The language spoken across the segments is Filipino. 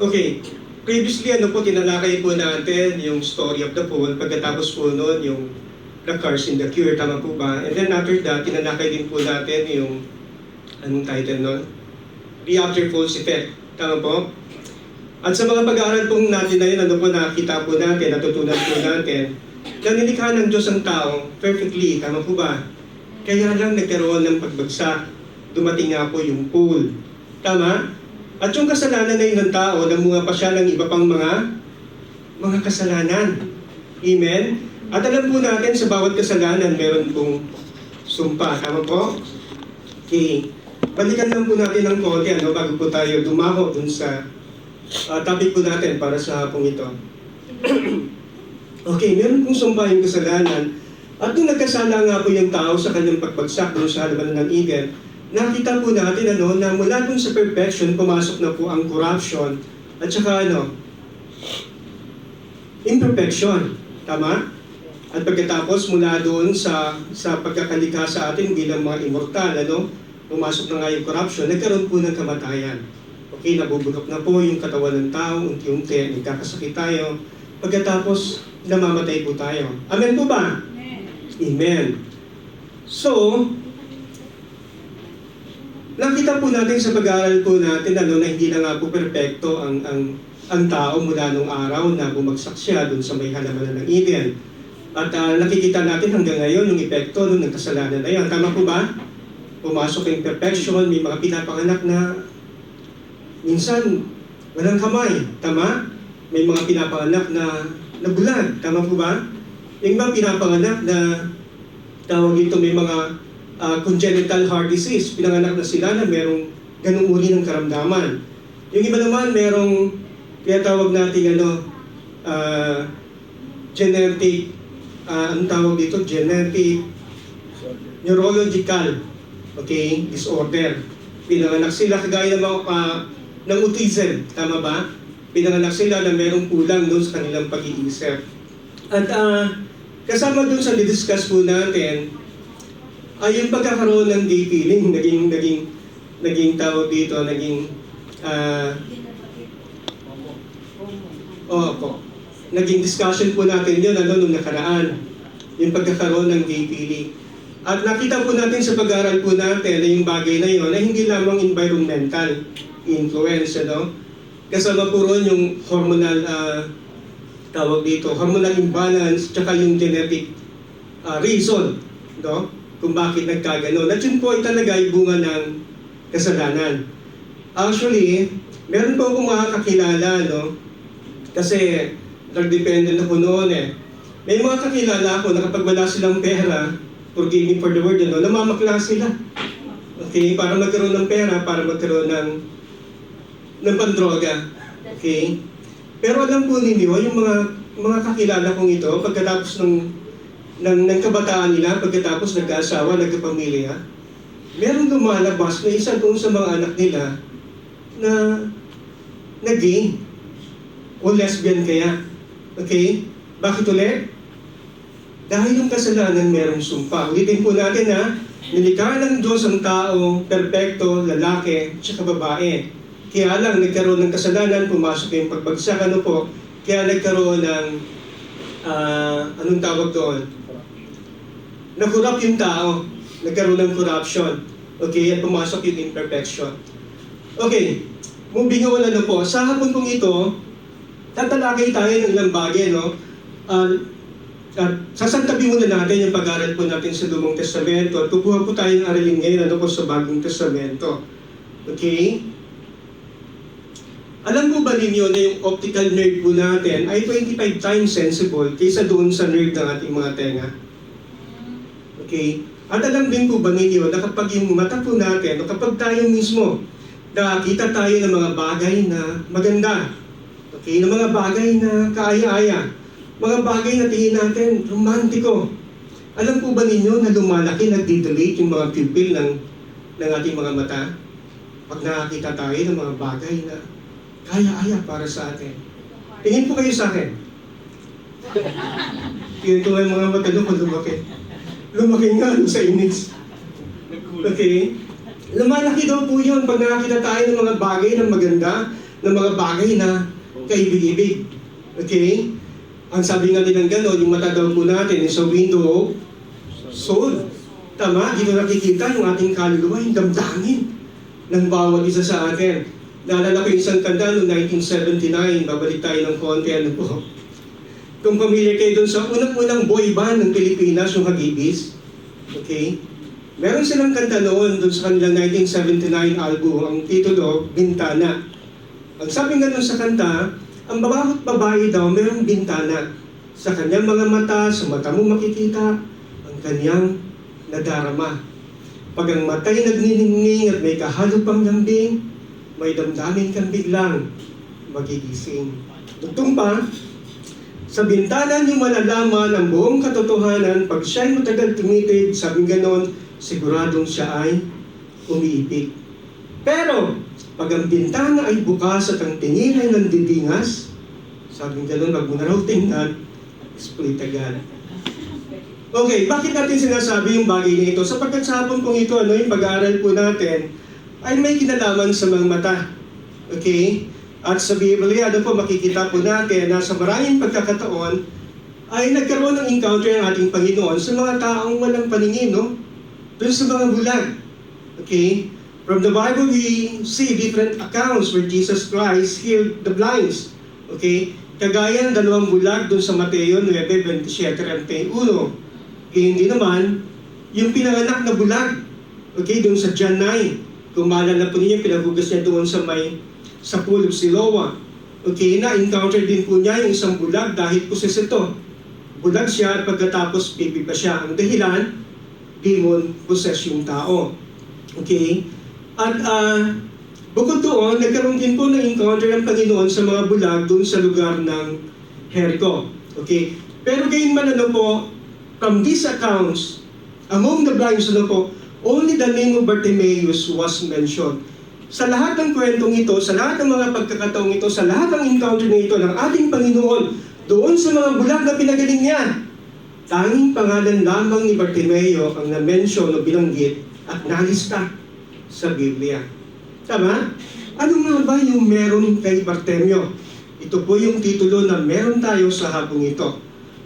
Okay, previously tinalakay po natin yung story of the pool, pagkatapos po noon yung the curse in the cure, tama po ba? And then after that, tinalakay din po natin yung, anong title noon? The after false effect, tama po? At sa mga pag-aaral po natin na yun, nakita po natin, natutunan po natin, na nilikha ng Diyos ang tao perfectly, tama po ba? Kaya lang nagkaroon ng pagbagsak, dumating nga po yung pool, tama? At yung kasalanan na yun ng tao, namunga pa siya ng iba pang mga kasalanan. Amen? At alam po natin, sa bawat kasalanan, meron pong sumpa. Tama po? Okay. Balikan lang po natin ng konti, bago po tayo dumaho dun sa topic po natin para sa hapong ito. Okay, meron pong sumpa yung kasalanan. At nung nagkasala nga po yung tao sa kanyang pagbagsak dun sa halaman ng Eden, nakita po natin na mula dun sa perfection, pumasok na po ang corruption at saka imperfection. Tama? At pagkatapos mula doon sa pagkakalikha sa atin bilang mga immortal, pumasok na nga yung corruption, nagkaroon po ng kamatayan. Okay, nabubulok na po yung katawan ng tao, unti-unti, nagkakasakit tayo. Pagkatapos, namamatay po tayo. Amen po ba? Amen. So, nakita po natin sa pag-aaral po natin na hindi na nga po perpekto ang tao mula nung araw na bumagsak siya doon sa may halaman ng Eden. At nakikita natin hanggang ngayon yung epekto ng kasalanan na yan. Tama po ba? Pumasok yung perfection, may mga pinapanganak na minsan walang kamay. Tama? May mga pinapanganak na bulag. Tama po ba? Yung mga pinapanganak na tawag ito may mga congenital heart disease, pinanganak na sila na merong ganung uri ng karamdaman. Yung iba naman merong tinatawag natin genetic, ang tawag dito, genetic neurological, okay, disorder. Pinanganak sila kagaya ng ng autism, tama ba? Pinanganak sila na merong kulang doon sa kanilang pag-iisip. At kasama doon sa didiscuss po natin, yung pagkakaroon ng gay feeling, naging tawag dito, naging discussion po natin yun, nung nakaraan, yung pagkakaroon ng gay feeling. At nakita po natin sa pag-aaral po natin na yung bagay na yun, na hindi lamang environmental influence, kasama po ron yung hormonal, tawag dito, hormonal imbalance, tsaka yung genetic reason, kung bakit nagkagano. At yun po ay talaga ay bunga ng kasalanan. Actually, meron po akong mga kakilala, kasi nagdepende na po noon May mga kakilala ako na kapag wala silang pera, forgive me for the word, namamakla sila. Okay, para magkaroon ng pera, para magkaroon ng pandroga. Okay? Pero alam po ninyo, yung mga kakilala kong ito, pagkatapos ng kabataan nila, pagkatapos nagkaasawa, nagkapamilya, merong lumalabas na isa doon sa mga anak nila na gay o lesbian kaya. Okay? Bakit ulit? Dahil yung kasalanan merong sumpa. Ulitin po natin nilikha ng Diyos ang tao, perpekto, lalaki, tsaka babae. Kaya lang nagkaroon ng kasalanan, pumasok yung pagbagsak, kaya nagkaroon ng, anong tawag doon? Na-corrupt yung tao, nagkaroon ng corruption, okay, at pumasok yung imperfection. Okay, moving on po. Sa hapon pong ito, tatalakay tayo ng ilang bagay, at sasantabi muna natin yung pag-aaral po natin sa Lumang Testamento at kukuha po tayo ng aralin ngayon sa Bagong Testamento. Okay? Alam mo ba ninyo na yung optical nerve po natin ay 25 times sensible kaysa doon sa nerve ng ating mga tenga? Okay? At alam din po ba ninyo na kapag yung mata po natin, o kapag tayo mismo, nakakita tayo ng mga bagay na maganda, okay, ng mga bagay na kaaya-aya, mga bagay na tingin natin romantiko. Alam po ba ninyo na lumalaki, nagdidilate yung mga pupil ng ating mga mata? Pag nakakita tayo ng mga bagay na kaya-aya para sa atin. Tingin po kayo sa akin. Tingin ko nga yung mga mata doon kung lumaki. Lumaki nga sa inis. Okay? Lumalaki daw po yun pag nakakita tayo ng mga bagay na maganda, ng mga bagay na kaibig-ibig. Okay? Ang sabi nga nilang gano'n, yung mata daw po natin is a window of soul. Tama? Dito nakikita yung ating kaluluwa, yung damdamin ng bawat isa sa atin. Naalala ko yung isang kanta noong 1979, babalik tayo ng konti, ano po. Kung pamilya kayo doon sa unang-unang boy band ng Pilipinas, yung Hagibis, okay? Meron silang kanta noon doon sa kanilang 1979 album, ang titulo, Bintana. Ang sabi nga doon sa kanta, ang bawat babae daw mayroong bintana. Sa kanyang mga mata, sa mata mo makikita ang kanyang nadarama. Pag ang mata'y nagniningning at may kahalo pang lambing, may damdamin kang biglang magigising. Tugtong pa, sa bintana niyo malalaman ang buong katotohanan. Pag siya'y matagal tumitig, sabing ganon, siguradong siya ay umiibig. Pero, pag ang bintana ay bukas at ang tingin ay nandidingas, sabing ganon, wag mo na raw tingnan, split agad. Okay, bakit natin sinasabi yung bagay na ito? Sapagkat sa hapon pong ito, yung pag-aaral po natin, ay may kinalaman sa mga mata. Okay? At sa Biblia, makikita po natin na sa maraming pagkakataon, ay nagkaroon ng encounter ng ating Panginoon sa mga taong walang paningin, no? Doon sa mga bulag. Okay? From the Bible, we see different accounts where Jesus Christ healed the blinds. Okay? Kagaya ng dalawang bulag doon sa Mateo 9:27-31. Hindi naman, yung pinanganak na bulag, okay, doon sa John 9. Kung maalala po niya, pinagugas niya doon sa pool of Siloam. Okay, na-encounter din po niya yung isang bulag dahil possessed ito. Bulag siya at pagkatapos baby pa siya. Ang dahilan, demon possess yung tao. Okay? At bukod doon, nagkaroon din po ng encounter ng Panginoon sa mga bulag doon sa lugar ng Jericho. Okay? Pero gayon man po, from these accounts, among the blinds only the name of Bartimaeus was mentioned. Sa lahat ng kwentong ito, sa lahat ng mga pagkakataong ito, sa lahat ng encounter na ito ng ating Panginoon, doon sa mga bulag na pinagaling niya, tanging pangalan lamang ni Bartimeo ang na-mention o binanggit at nalista sa Biblia. Tama? Ano nga ba yung meron kay Bartimeo? Ito po yung titulo na meron tayo sa hapong ito.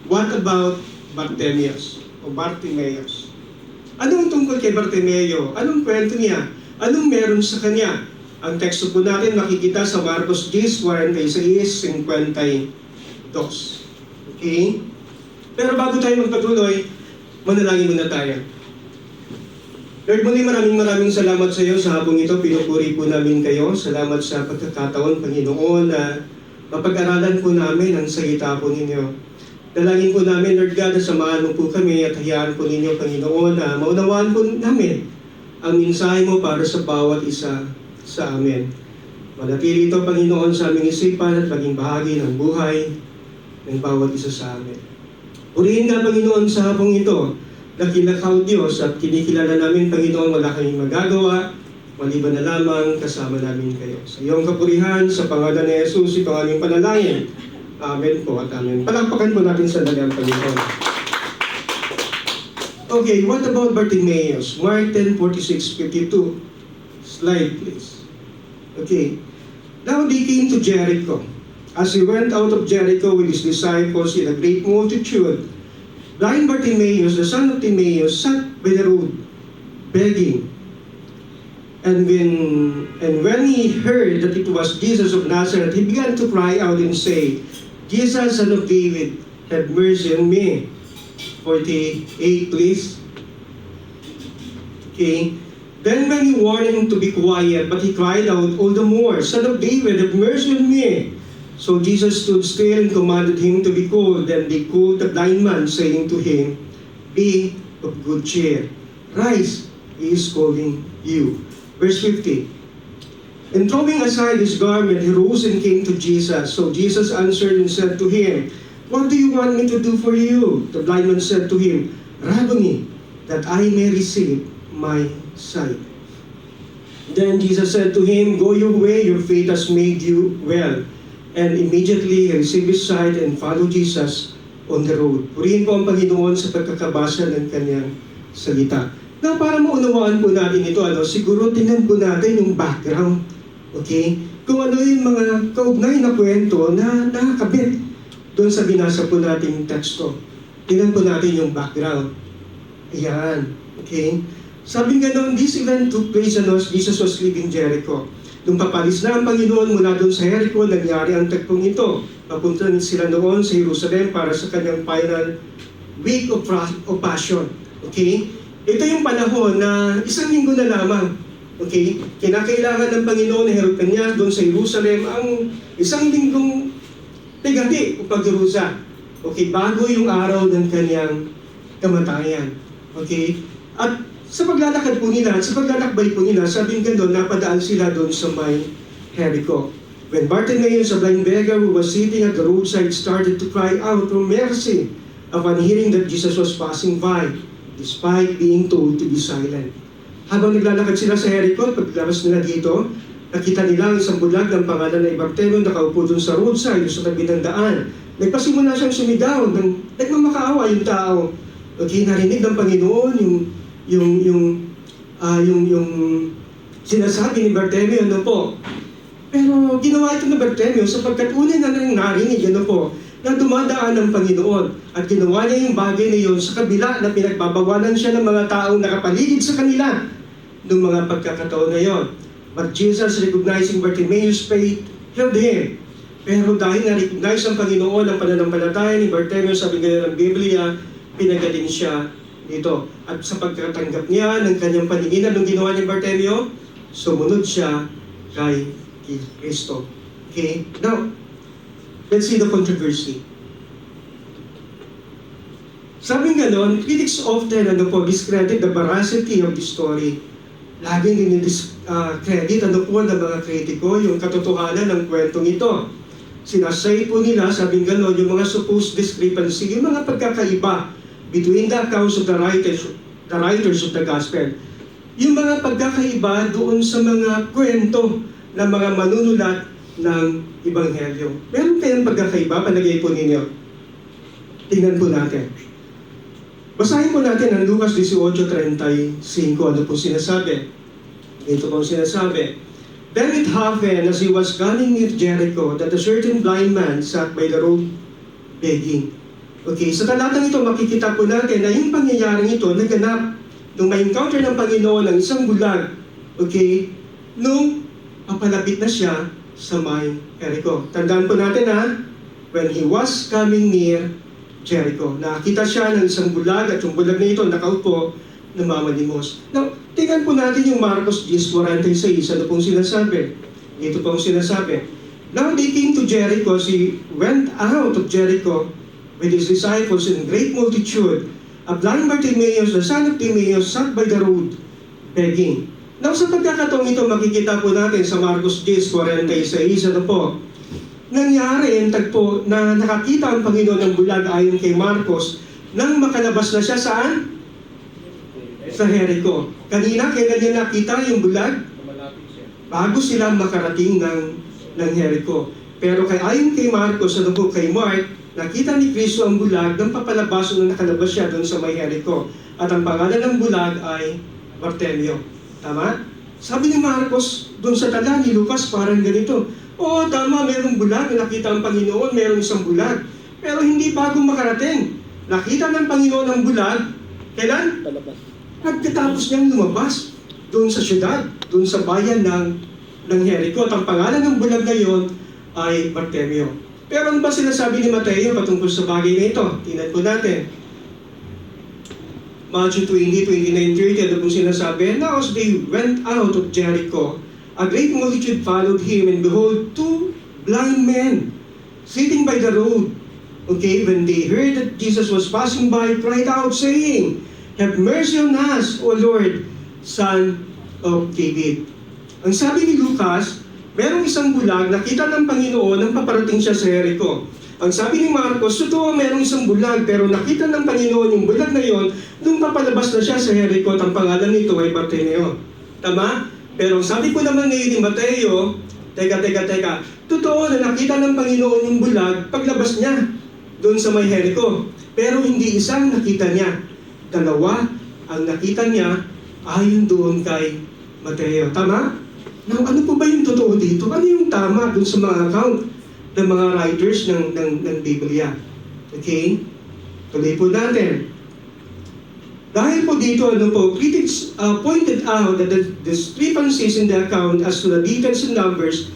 What about Bartimaeus o Bartimaeus? Anong tungkol kay Bartimeo? Anong kwento niya? Anong meron sa kanya? Ang teksto po natin makikita sa Marcos 10:46-52. Okay? Pero bago tayo magpatuloy, manalangin muna tayo. Lord, muli maraming salamat sa iyo sa hapong ito. Pinupuri po namin kayo. Salamat sa pagkakataon, Panginoon, na mapag-aralan po namin ang salita po ninyo. Dalangin po namin, Lord God, na samahan mo po kami at hayaan po ninyo, Panginoon, na maunawaan po namin ang mensahe mo para sa bawat isa sa amin. Manatili ito, Panginoon, sa aming isipan at maging bahagi ng buhay ng bawat isa sa amin. Purihin nga, Panginoon, sa hapong ito, nakilakaw Diyos at kinikilala namin, Panginoon, wala kaming magagawa, maliban na lamang kasama namin kayo. Sa iyong kapurihan, sa pangalan ni Jesus, ito ang aming panalangin. Amen po at amen. Palakpakan po natin sa dalang Panginoon. Okay, what about Bartimaeus? Mark 10:46-52. Slide, please. Okay. Now they came to Jericho. As he went out of Jericho with his disciples in a great multitude, blind Bartimaeus, the son of Timaeus, sat by the road, begging. And when he heard that it was Jesus of Nazareth, he began to cry out and say, Jesus, son of David, have mercy on me. 48, please. Okay. Then when he warned him to be quiet, but he cried out all the more, Son of David, have mercy on me. So Jesus stood still and commanded him to be called. Then they called the blind man, saying to him, Be of good cheer. Rise, he is calling you. Verse 50. And throwing aside his garment, he rose and came to Jesus. So Jesus answered and said to him, What do you want me to do for you? The blind man said to him, Rabboni, that I may receive my sight. Then Jesus said to him, Go your way, your faith has made you well. And immediately he received his sight and followed Jesus on the road. Purihin po ang Panginoon sa pagkakabasa ng kanyang salita. Na para maunawaan po natin ito, siguro tingnan po natin yung background. Okay? kung ano yung mga kaugnay na kwento na nakakabit doon sa binasa po nating teksto. Tingnan po natin yung background. Ayan. Okay? Sabi nga noon, this event took place as Jesus was leaving Jericho. Nung papalis na ang Panginoon mula doon sa Jericho, nangyari ang tagpong ito. Papunta sila noon sa Jerusalem para sa kanyang final week of Passion. Okay? Ito yung panahon na isang linggo na lamang. Okay? Kinakailangan ng Panginoon na herukan niya doon sa Jerusalem ang isang linggong tigati o pagdurusa. Okay? Bago yung araw ng kanyang kamatayan. Okay? At sa paglalakad po nila, at sa paglalakbay po nila, sabing gano'n, napadaan sila doon sa may Jericho. When Bartimaeus, a blind beggar who was sitting at the roadside, started to cry out for mercy upon hearing that Jesus was passing by, despite being told to be silent. Habang naglalakad sila sa Jericho, paglabas nila dito, nakita nila ang isang bulag ng pangalan na Bartimeo nakaupo doon sa roadside, sa tabi ng daan. Nagpasimula siyang sumigaw, nagmamakaawa yung tao. Okay, narinig ng Panginoon yung sinasabi ni Bartimeo, ano po. Pero ginawa ito ni Bartimeo sapagkat unay na nang narinig, ano po, na dumadaan ng Panginoon. At ginawa niya yung bagay na yun sa kabila na pinagbabawalan siya ng mga taong nakapaligid sa kanila noong mga pagkakataon na yun. But Jesus, recognizing Bartimaeus' faith, healed him. Pero dahil na-recognize ang Panginoon ang pananampalataya ni Bartimeo, sabi nga ng Biblia, pinagaling siya dito. At sa pagkatanggap niya ng kanyang paningin, anong ginawa ni Bartimeo? Sumunod siya kay Kristo. Okay? Now, let's see the controversy. Sabi nga noon, critics often discredit the veracity of the story. Laging dinidiscredit ng mga kritiko yung katotohanan ng kwentong ito. Sinasay po nila, sabi nga noon, yung mga supposed discrepancy, yung mga pagkakaiba between the accounts of the writers of the gospel. Yung mga pagkakaiba doon sa mga kwento ng mga manunulat ng Ebanghelyo. Meron kayang pagkakaiba, palagay po ninyo. Tingnan po natin. Basahin po natin ang Lucas 18:35. Ano po sinasabi? Ito po sinasabi. Then it happened as he was coming near Jericho that a certain blind man sat by the road begging. Okay, sa talatang ito makikita po natin na yung pangyayaring ito naganap nung may encounter ng Panginoon ng isang bulag. Okay, nung papalapit na siya sa may Jericho. Tandaan po natin when he was coming near Jericho. Nakita siya ng isang bulag at yung bulag na ito nakaupo, namamalimos. Now, tingnan po natin yung Marcos 10:46. Ano pong sinasabi? Ito pong sinasabi. Now they came to Jericho, as he went out of Jericho with his disciples in great multitude. A blind Bartimaeus, the son of Timaeus, sat by the road, begging. Now, sa pagkakataong ito, makikita po natin sa Marcos 10:46, ano po, nangyari ang tagpo na nakakita ang Panginoon ng bulag ayon kay Marcos nang makalabas na siya saan? Sa Jericho. Kanina, kailan niya nakita yung bulag? Bago sila makarating ng Jericho. Pero ayon kay Marcos, ano po, kay Mark, nakita ni Kristo ang bulag nang papalabas nung nakalabas siya doon sa may Jericho. At ang pangalan ng bulag ay Bartimeo. Tama? Sabi ni Marcos, doon sa tala ni Lucas, parang ganito. Oo, tama, mayroong bulag, nakita ang Panginoon, mayroong isang bulag. Pero hindi bago makarating. Nakita ng Panginoon ang bulag, kailan? Pagkatapos niyang lumabas doon sa syudad, doon sa bayan ng Jericho. At ang pangalan ng bulag na yon ay Bartimeo. Pero ano ba sinasabi ni Mateo patungkol sa bagay na ito? Tingnan po natin. Matthew 20:29-30, ano pong sinasabi? Now as they went out of Jericho, a great multitude followed him, and behold, two blind men sitting by the road. Okay, when they heard that Jesus was passing by, cried out, saying, Have mercy on us, O Lord, Son of David. Ang sabi ni Lucas, merong isang bulag, nakita ng Panginoon nang paparating siya sa Jericho. Ang sabi ni Marcos, totoo merong isang bulag, pero nakita ng Panginoon yung bulag na yon nung papalabas na siya sa Jericho at ang pangalan nito ay Bartimeo. Tama? Pero sabi ko naman ngayon ni Mateo, teka, totoo na nakita ng Panginoon yung bulag paglabas niya doon sa may Jericho. Pero hindi isang nakita niya. Dalawa ang nakita niya ayon doon kay Mateo. Tama? Now, ano po ba yung totoo dito? Ano yung tama dun sa mga account ng mga writers ng Biblia? Okay? Tuloy po natin. Dahil po dito, critics pointed out that the discrepancies in the account as to the details and numbers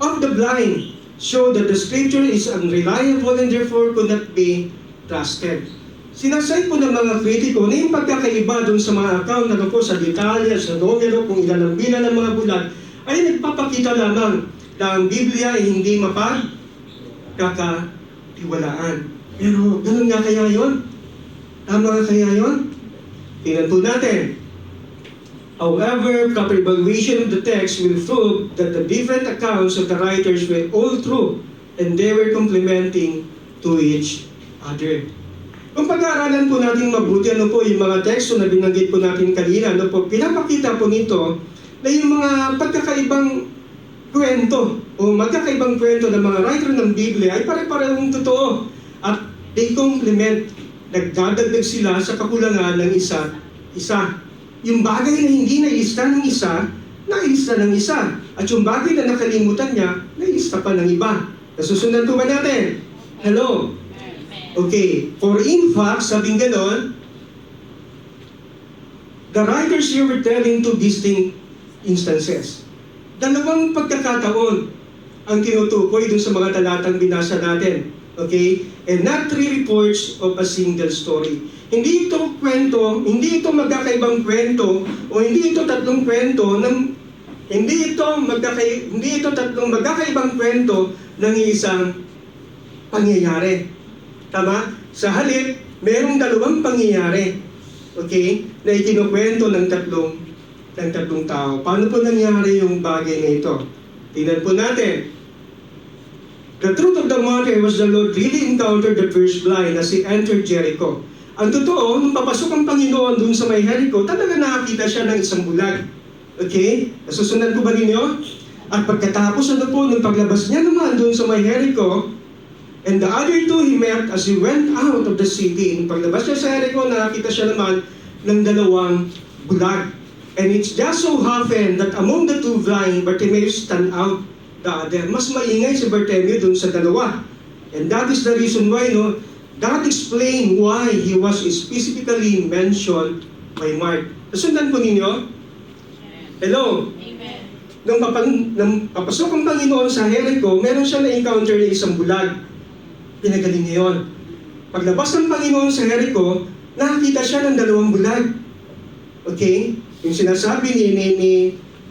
of the blind show that the scripture is unreliable and therefore could not be trusted. Sinasay po ng mga kritiko na yung pagkakaiba doon sa mga account, sa detalye, sa numero, kung ilan ang bilang ng mga bulag, ay nagpapakita lamang na ang Biblia ay hindi mapagkakatiwalaan. Pero ganun nga kaya yon? Tama nga kaya yon? Tingnan po natin. However, proper evaluation of the text will prove that the different accounts of the writers were all true and they were complementing to each other. Kung pag-aaralan po natin mabuti, yung mga teksto na binanggit po natin kanina, pinapakita po nito na yung mga pagkakaibang kwento o magkakaibang kwento ng mga writer ng Biblia ay pare-parehong totoo at they complement. Nagdadagdag sila sa kakulangan ng isa't isa. Yung bagay na hindi nailista ng isa, nailista ng isa. At yung bagay na nakalimutan niya, nailista pa ng iba. Nasusundan po ba natin? Hello? Okay. For in fact, sabing ganon, the writers here were telling two distinct instances. Dalawang pagkakataon ang tinutukoy dun sa mga talatang binasa natin. Okay? And not three reports of a single story. Hindi ito kwento, hindi ito magkakaibang kwento, o hindi ito tatlong kwento hindi ito tatlong magkakaibang kwento ng isang pangyayari. Tama? Sa halip, merong dalawang pangyayari. Okay? Na ikinukwento ng tatlong tao. Paano po nangyari yung bagay na ito? Tingnan po natin. The truth of the matter was the Lord really encountered the first blind as he entered Jericho. Ang totoo, nung papasok ang Panginoon dun sa may Jericho, talaga nakakita siya ng isang bulag. Okay? Nasusundan po ba ninyo? At pagkatapos nung paglabas niya naman dun sa may Jericho, and the other two he met as he went out of the city. Nung paglabas niya sa Jericho, nakakita siya naman ng dalawang bulag. And it's just so happened that among the two blind, Bartimaeus stand out the other. Mas maingay si Bartimaeus dun sa dalawa. And that is the reason why, that explain why he was specifically mentioned by Mark. Nasundan po ninyo? Hello? Amen. Nung papasok ang Panginoon sa Jericho, meron siya na-encounter na isang bulag. Pinagaling niya yun. Paglabas ng Panginoon sa Jericho, nakakita siya ng dalawang bulag. Okay? Yung sinasabi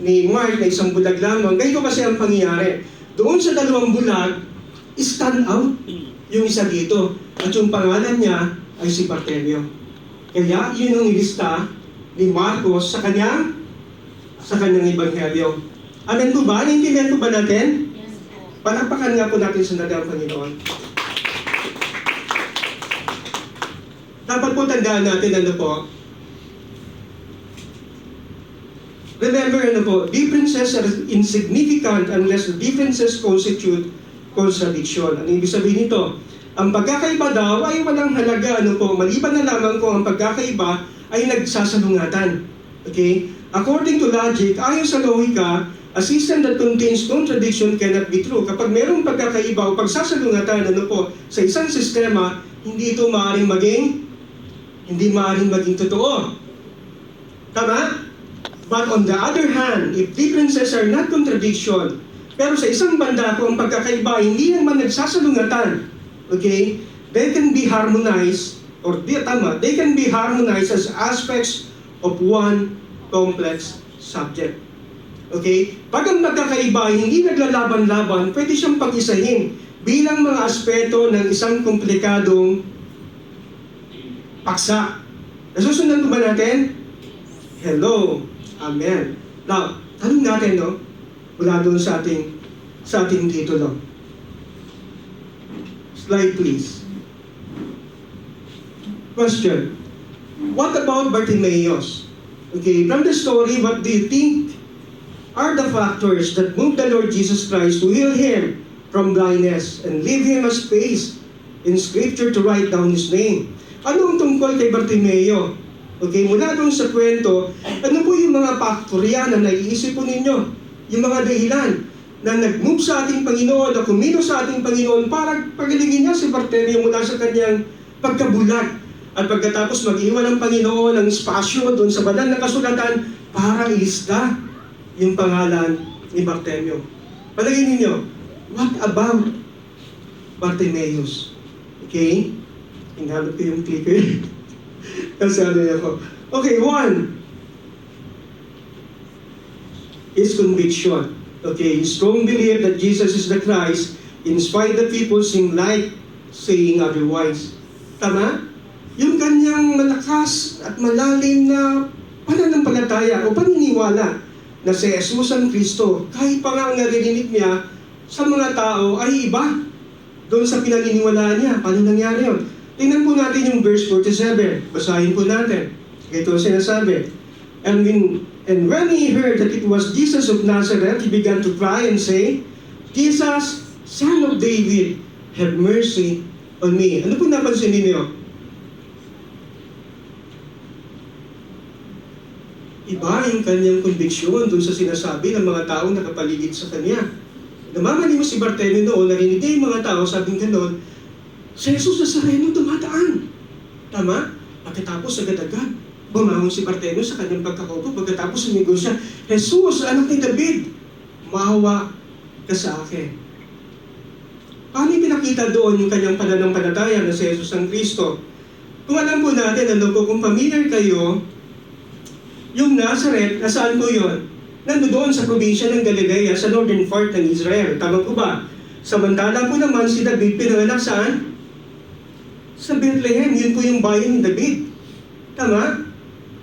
ni Mark na isang bulag lamang, ganito kasi ang pangyayari. Doon sa dalawang bulag, stand out yung isa dito. At yung pangalan niya ay si Bartimeo. Kaya yun ang ilista ni Marcos sa kanyang ebanghelyo. Amen po ba? Naintindihan po ba natin? Yes po. Palakpakan nga po natin sa ang Panginoon. Dapat po tandaan natin remember differences are insignificant unless the differences constitute contradiction. Ano ibig sabihin nito? Ang pagkakaiba daw ay walang halaga, maliban na lamang kung ang pagkakaiba ay nagsasalungatan. Okay? According to logic, ayon sa lohika, a system that contains contradiction cannot be true. Kapag mayroong pagkakaiba o pagsasalungatan sa isang sistema, hindi ito maaaring maging totoo. Tama? But on the other hand, if differences are not contradiction, pero sa isang banda kung ang pagkakaiba hindi naman nagsasalungatan, okay, they can be harmonized, they can be harmonized as aspects of one complex subject. Okay? Pag ang magkakaiba hindi naglalaban-laban, pwede siyang pag-isahin bilang mga aspeto ng isang komplikadong paksa. Nasusundan po ba natin? Hello. Amen. Now, tanong natin, mula doon sa ating titulo. Slide, please. Question. What about Bartimaeus? Okay, from the story, what do you think are the factors that moved the Lord Jesus Christ to heal him from blindness and leave him a space in Scripture to write down his name? Ano ang tungkol kay Bartimeo? Okay, mula doon sa kwento, ano po yung mga paktorya na naiisip po ninyo? Yung mga dahilan na nag-move sa ating Panginoon, na kumino sa ating Panginoon para pagalingin niya si Bartimeo mula sa kanyang pagkabulag. At pagkatapos mag-iwan ng Panginoon ng espasyo doon sa banal na kasulatan para ilista yung pangalan ni Bartimeo. Palagay ninyo, what about Bartimeus? Okay? Hinalap ko yung clicker. Kasi ano ako. Okay, one is conviction. Okay, strong belief that Jesus is the Christ, in spite the people seem like saying otherwise. Tama? Yung kanyang malakas at malalim na pananampalataya o paniniwala na si Jesus ang Kristo, kahit pa nga ang naririnig niya sa mga tao ay iba doon sa pinaniniwalaan niya. Paano nangyari yun? Tingnan po natin yung verse 47. Basahin po natin. Ito ang sinasabi. And when he heard that it was Jesus of Nazareth, he began to cry and say, Jesus, Son of David, have mercy on me. Ano po napansin ninyo? Iba yung kanyang conviction dun sa sinasabi ng mga taong nakapaligid sa kanya. Namamali mo si Bartimeo noon, narinig niya yung mga tao, sabing gano'n, si Jesus Nazareno dumadaan. Tama? Pagkatapos agad-agad, bumangon si Bartimeo sa kanyang pagkakaupo. Pagkatapos sumigaw siya, Jesus, anak ni David, maawa ka sa akin. Paano pinakita doon yung kanyang pananampalataya na si Jesus ang Kristo? Kung alam po natin, ano po, kung familiar kayo, yung Nazareth, nasaan po yun? Nandoon sa probinsya ng Galilea, sa northern part ng Israel. Tama po ba? Samantala po naman si David pinanganak saan? Sa Bethlehem. Yun po yung bayan ni David. Tama?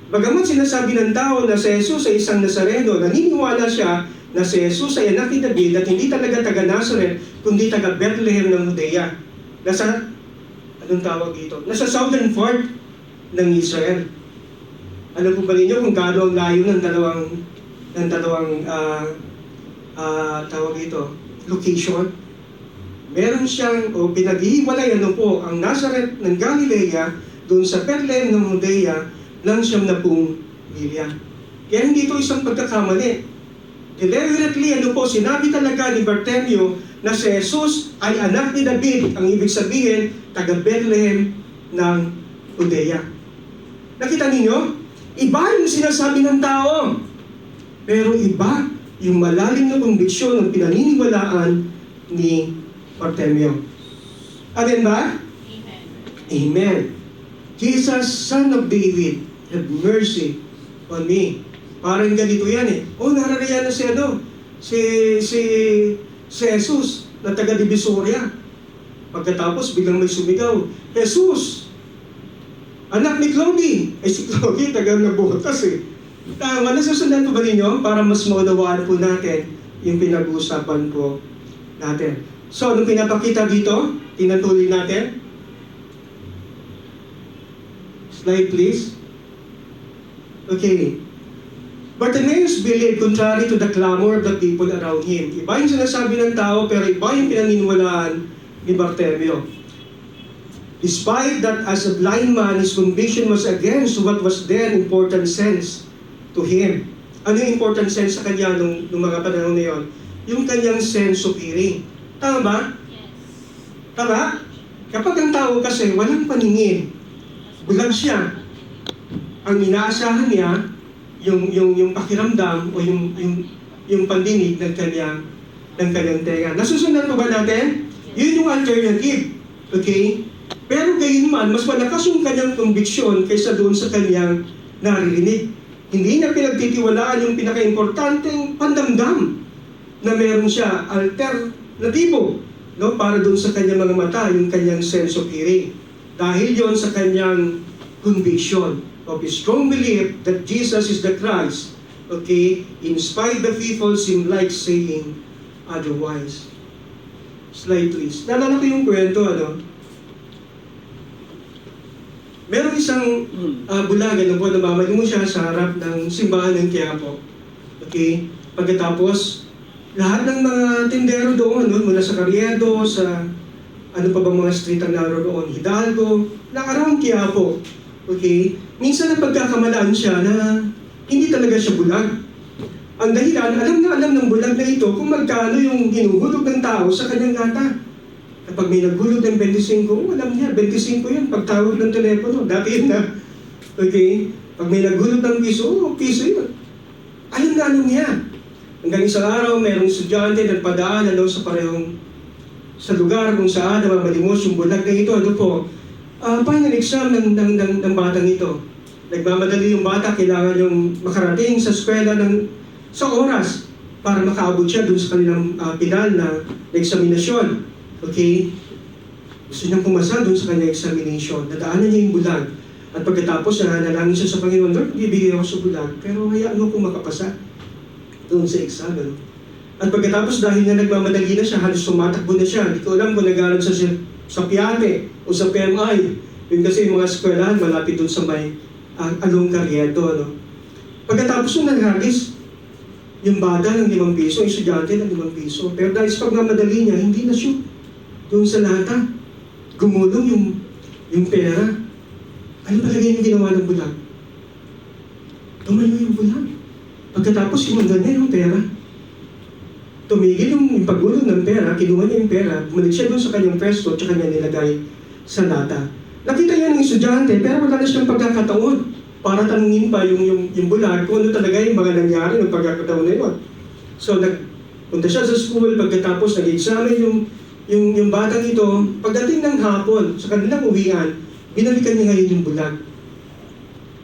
Bagamat sinasabi ng tao na si Jesus ay isang Nazareno, naniniwala siya na si Jesus ay anak ni David at hindi talaga taga Nazareth, kundi taga Bethlehem ng Judea. Nasa, anong tawag dito? Nasa southern part ng Israel. Alam po ba ninyo kung gaano ang layo ng dalawang tawag dito, location? Meron siyang, o pinag-ihiwalay, ano po, ang Nazareth ng Galilea, doon sa Bethlehem ng Judea, ng 70 milya. Kaya hindi ito isang pagkakamali. Deliberately, ano po, sinabi talaga ni Bartimeo na si Jesus ay anak ni David, ang ibig sabihin, taga Bethlehem ng Judea. Nakita ninyo? Iba yung sinasabi ng tao. Pero iba yung malalim na konbiksyon ng pinaniniwalaan ni Bartimeo. Amen ba? Amen. Amen. Jesus, Son of David, have mercy on me. Parang ganito yan eh. Oh, nararayan na si Jesus na taga Divisoria. Pagkatapos, biglang may sumigaw, Jesus! Anak ni Clody! Eh si Clody, taga Nabotas eh. Tama, nasusundan po ba ninyo para mas maunawaan po natin yung pinag-uusapan po natin. So, anong pinapakita dito? Tingnan tuloy natin. Slide please. Okay. Bartimeus believed contrary to the clamor of the people around him. Iba yung sinasabi ng tao, pero iba yung pinaniniwalaan ni Bartimeo. Despite that, as a blind man, his conviction was against what was then important sense to him. Ano yung important sense sa kanya nung mga panahon na yun? Yung kanyang sense of hearing. Tama ba? Yes. Tama? Kapag ang tao kasi walang paningin, bulag siya, ang inaasahan niya, yung pakiramdam o yung pandinig ng kanyang tenga. Nasusundan po ba natin? Yun yung alternative. Okay? Pero gayon man, mas malakas yung kanyang conviction kaysa doon sa kanyang naririnig. Hindi niya pinagtitiwalaan yung pinaka-importanteng pandamdam na meron siya alternatibo, no, para doon sa kanyang mga mata, yung kanyang sense of hearing. Dahil yon sa kanyang conviction of his strong belief that Jesus is the Christ, okay, in spite the people seem like saying otherwise. Slide please. Naalala ko yung kwento, merong isang bulagan na po, namamali mo siya sa harap ng simbahan ng Quiapo. Okay? Pagkatapos, lahat ng mga tindero doon, mula sa Carriedo, sa ano pa bang mga street ang naroon, Hidalgo, na around Quiapo. Okay? Minsan ang pagkakamalaan siya na hindi talaga siya bulag. Ang dahilan, alam na alam ng bulag na ito kung magkano yung hinuhulog ng tao sa kanyang lata. Kapag may naghulog ng 25, alam niya, 25 yun, pagtawag ng telepono, dati yun na. Okay? Pag may naghulog ng piso, piso yun. Alam niya. Hanggang isang araw, mayroong estudyante na padaan sa parehong sa lugar kung saan namamalimos yung bulag na ito. Ano po? Final exam ng batang ito. Nagmamadali yung bata, kailangan yung makarating sa eskwela sa oras para makaabot siya dun sa kanilang pinal na eksaminasyon. Okay? Gusto niyang pumasa dun sa kanyang examination. Nadaanan niya yung bulag. At pagkatapos, nanalangin siya sa Panginoon, Lord, bibigay ako sa bulag, pero hayaan mo kung makapasa doon sa exam. At pagkatapos, dahil na nagmamadali na siya, halos tumatakbo na siya. Hindi ko alam kung nag-aaral siya sa Piate o sa PMI. Yun kasi yung mga eskwelahan, malapit doon sa may Along Carriedo. Pagkatapos yung naghagis, yung bata ng 5 piso, yung estudyante ng 5 piso. Pero dahil sa pagmamadali niya, hindi na shoot doon sa lata. Gumulong yung pera. Ano talaga yung ginawa ng bulag? Tumayo yung bulag. Pagkatapos, kinundan niya yung pera. Tumigil yung paggulong ng pera, kinuha niya yung pera, bumalik siya doon sa kanyang pwesto, tsaka niya nilagay sa lata. Nakita niya ng estudyante, pero wala na siyang pagkakataon para tanungin pa yung bulag kung ano talaga yung mga nangyari ng pagkakataon na yun. So, nagpunta siya sa school, pagkatapos nag-examine yung batang ito, pagdating ng hapon, sa kanilang uwian, binalikan niya ngayon yung bulag.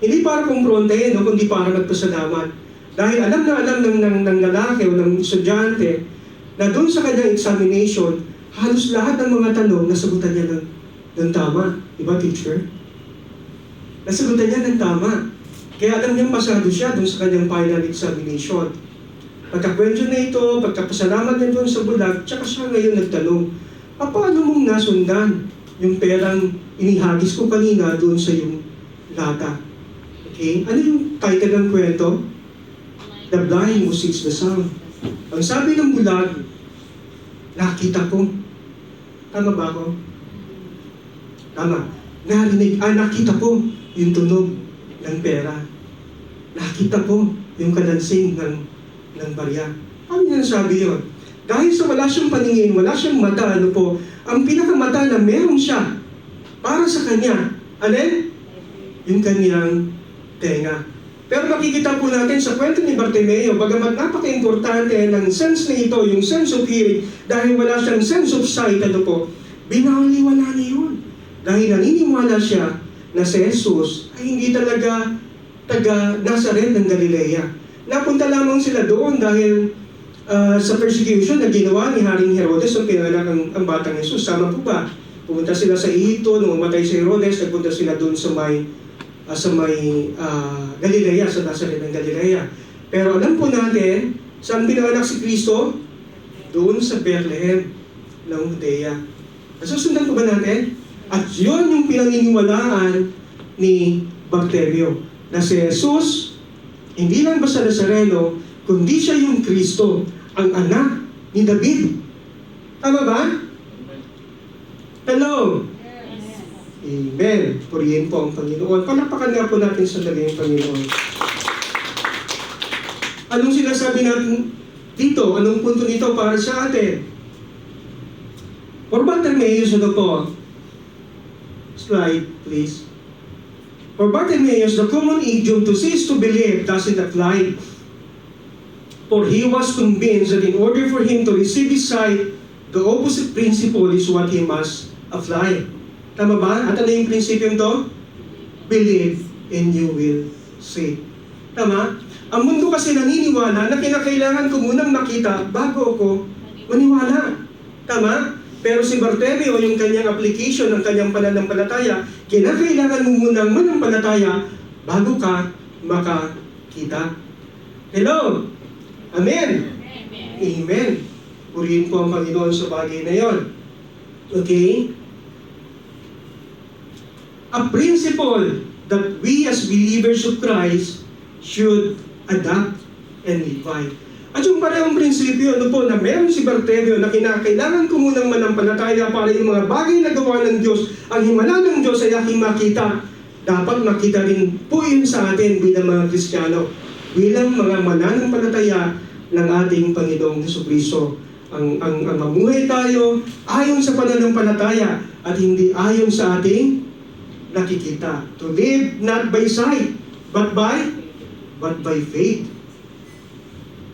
Hindi para kumprontahin, kundi para magpasalamat. Dahil alam na alam ng lalaki o ng estudyante na doon sa kanyang examination, halos lahat ng mga tanong nasagutan niya ng tama. Diba, teacher? Nasagutan niya ng tama. Kaya alam niyang pasado siya doon sa kanyang final examination. Pagkakwento na ito, pagkapasalamat niya doon sa bulag, tsaka siya ngayon nagtanong, paano mong nasundan yung perang inihagis ko kanina doon sa yung lata? Okay? Ano yung title ng kwento? The blind who seeks the sound. Ang sabi ng bulag, nakita ko. Tama ba ako? Tama. Nakita ko yung tunog ng pera. Nakita ko yung kalansing ng barya. Ano yung sabi yun? Dahil sa wala siyang paningin, wala siyang mata, ang pinakamata na meron siya para sa kanya, alin? Yung kanyang tenga. Pero makikita po natin sa kwento ni Bartimeo, bagamat napaka-importante ng sense na ito, yung sense of hearing, dahil wala siyang sense of sight, binaliwala niya yun. Dahil naniniwala siya na si Jesus ay hindi talaga taga Nazaret ng Galilea. Napunta lamang sila doon dahil sa persecution na ginawa ni Haring Herodes ang pinanganak ang batang Jesus. Sama po ba? Pumunta sila sa Egipto, nung umatay si Herodes, nagpunta sila doon sa may Galilea, sa Nazaret ng Galilea. Pero alam po natin, saan pinanganak si Kristo? Doon sa Bethlehem ng Judea. Nasusundan po ba natin? At yun yung pinaniniwalaan ni Bartimeo, na si Jesus, hindi lang basta Nazareno, kundi siya yung Kristo, ang anak ni David. Tama ba? Hello? Yes. Amen. Purihin po ang Panginoon. Palakpakan nga po natin sandali ang Panginoon. Anong sinasabi natin dito? Anong punto nito para sa atin? For Bartimaeus, po? Slide, please. For Bartimaeus, the common idiom to cease to believe doesn't apply. For he was convinced that in order for him to receive his sight, the opposite principle is what he must apply. Tama ba? At ano yung prinsipyo to? Believe and you will see. Tama? Ang mundo kasi naniniwala na kinakailangan ko munang makita bago ako maniwala. Tama? Pero si Bartimeo, yung kanyang application ng kanyang pananampalataya, kinakailangan mo munang manampalataya bago ka makakita. Hello? Amen? Amen. Purihin po ang Panginoon sa bagay na yon. Okay? A principle that we as believers of Christ should adapt and live by. At yung parehong prinsipyo, na meron si Bartimeo na kinakailangan ko munang manampalataya para yung mga bagay na gawa ng Diyos, ang himala ng Diyos ay aking makita dapat makita rin po yun sa atin bilang mga Kristiyano, bilang mga mananampalataya ng ating Panginoong Jesucristo. Ang mamuhay tayo ayon sa pananampalataya at hindi ayon sa ating nakikita. To live not by sight, but by faith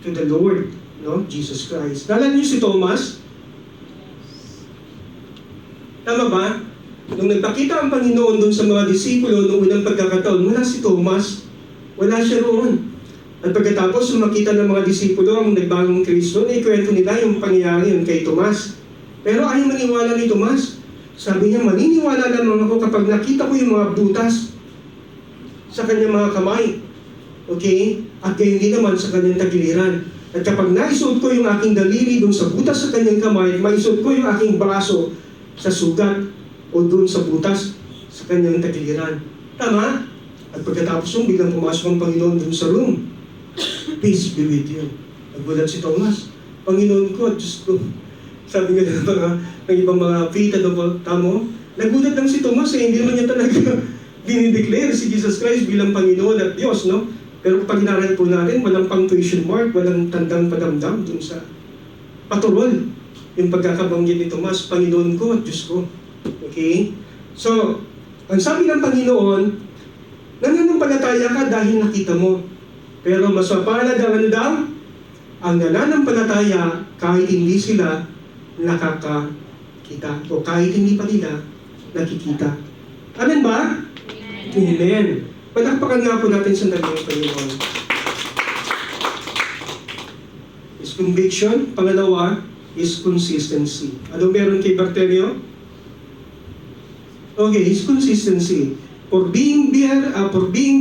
to the Lord, no? Jesus Christ. Naalala niyo si Thomas? Tama ba? Nung nagpakita ang Panginoon doon sa mga disipulo noong unang pagkakataon, wala si Thomas. Wala siya roon. At pagkatapos, makita ng mga disipulo ang nagbagong Kristo, ikwento nila yung pangyayari yun kay Tomas. Pero ayaw maniwala ni Tomas. Sabi niya, maniniwala lamang ako kapag nakita ko yung mga butas sa kanyang mga kamay. Okay? At gayon din naman sa kanyang tagiliran. At kapag naisuot ko yung aking daliri doon sa butas sa kanyang kamay, maisuot ko yung aking braso sa sugat o doon sa butas sa kanyang tagiliran. Tama? At pagkatapos yung biglang pumasok ang Panginoon doon sa room. Peace be with you. Nagulat si Thomas. Panginoon ko, Diyos ko. Sabi nga ng ibang mga faith, tamo? Nagulat lang si Thomas hindi naman niya talaga dinideclare si Jesus Christ bilang Panginoon at Diyos, no? Pero kapag inaral po natin, walang punctuation mark, walang tandang padamdam dun sa paturol. Yung pagkakabanggit ni Thomas, Panginoon ko at Diyos ko. Okay? So, ang sabi ng Panginoon, nananampalataya ka dahil nakita mo. Pero mas mapalad ang ano daw? Ang nananampalataya kahit hindi sila nakakakita o kahit hindi pa nila nakikita. Amen ba? Amen. Palakpakan nga po natin sandali ang Panginoon. Is conviction. Pangalawa is consistency. Ano meron kay Bartelio? Okay, is consistency. For being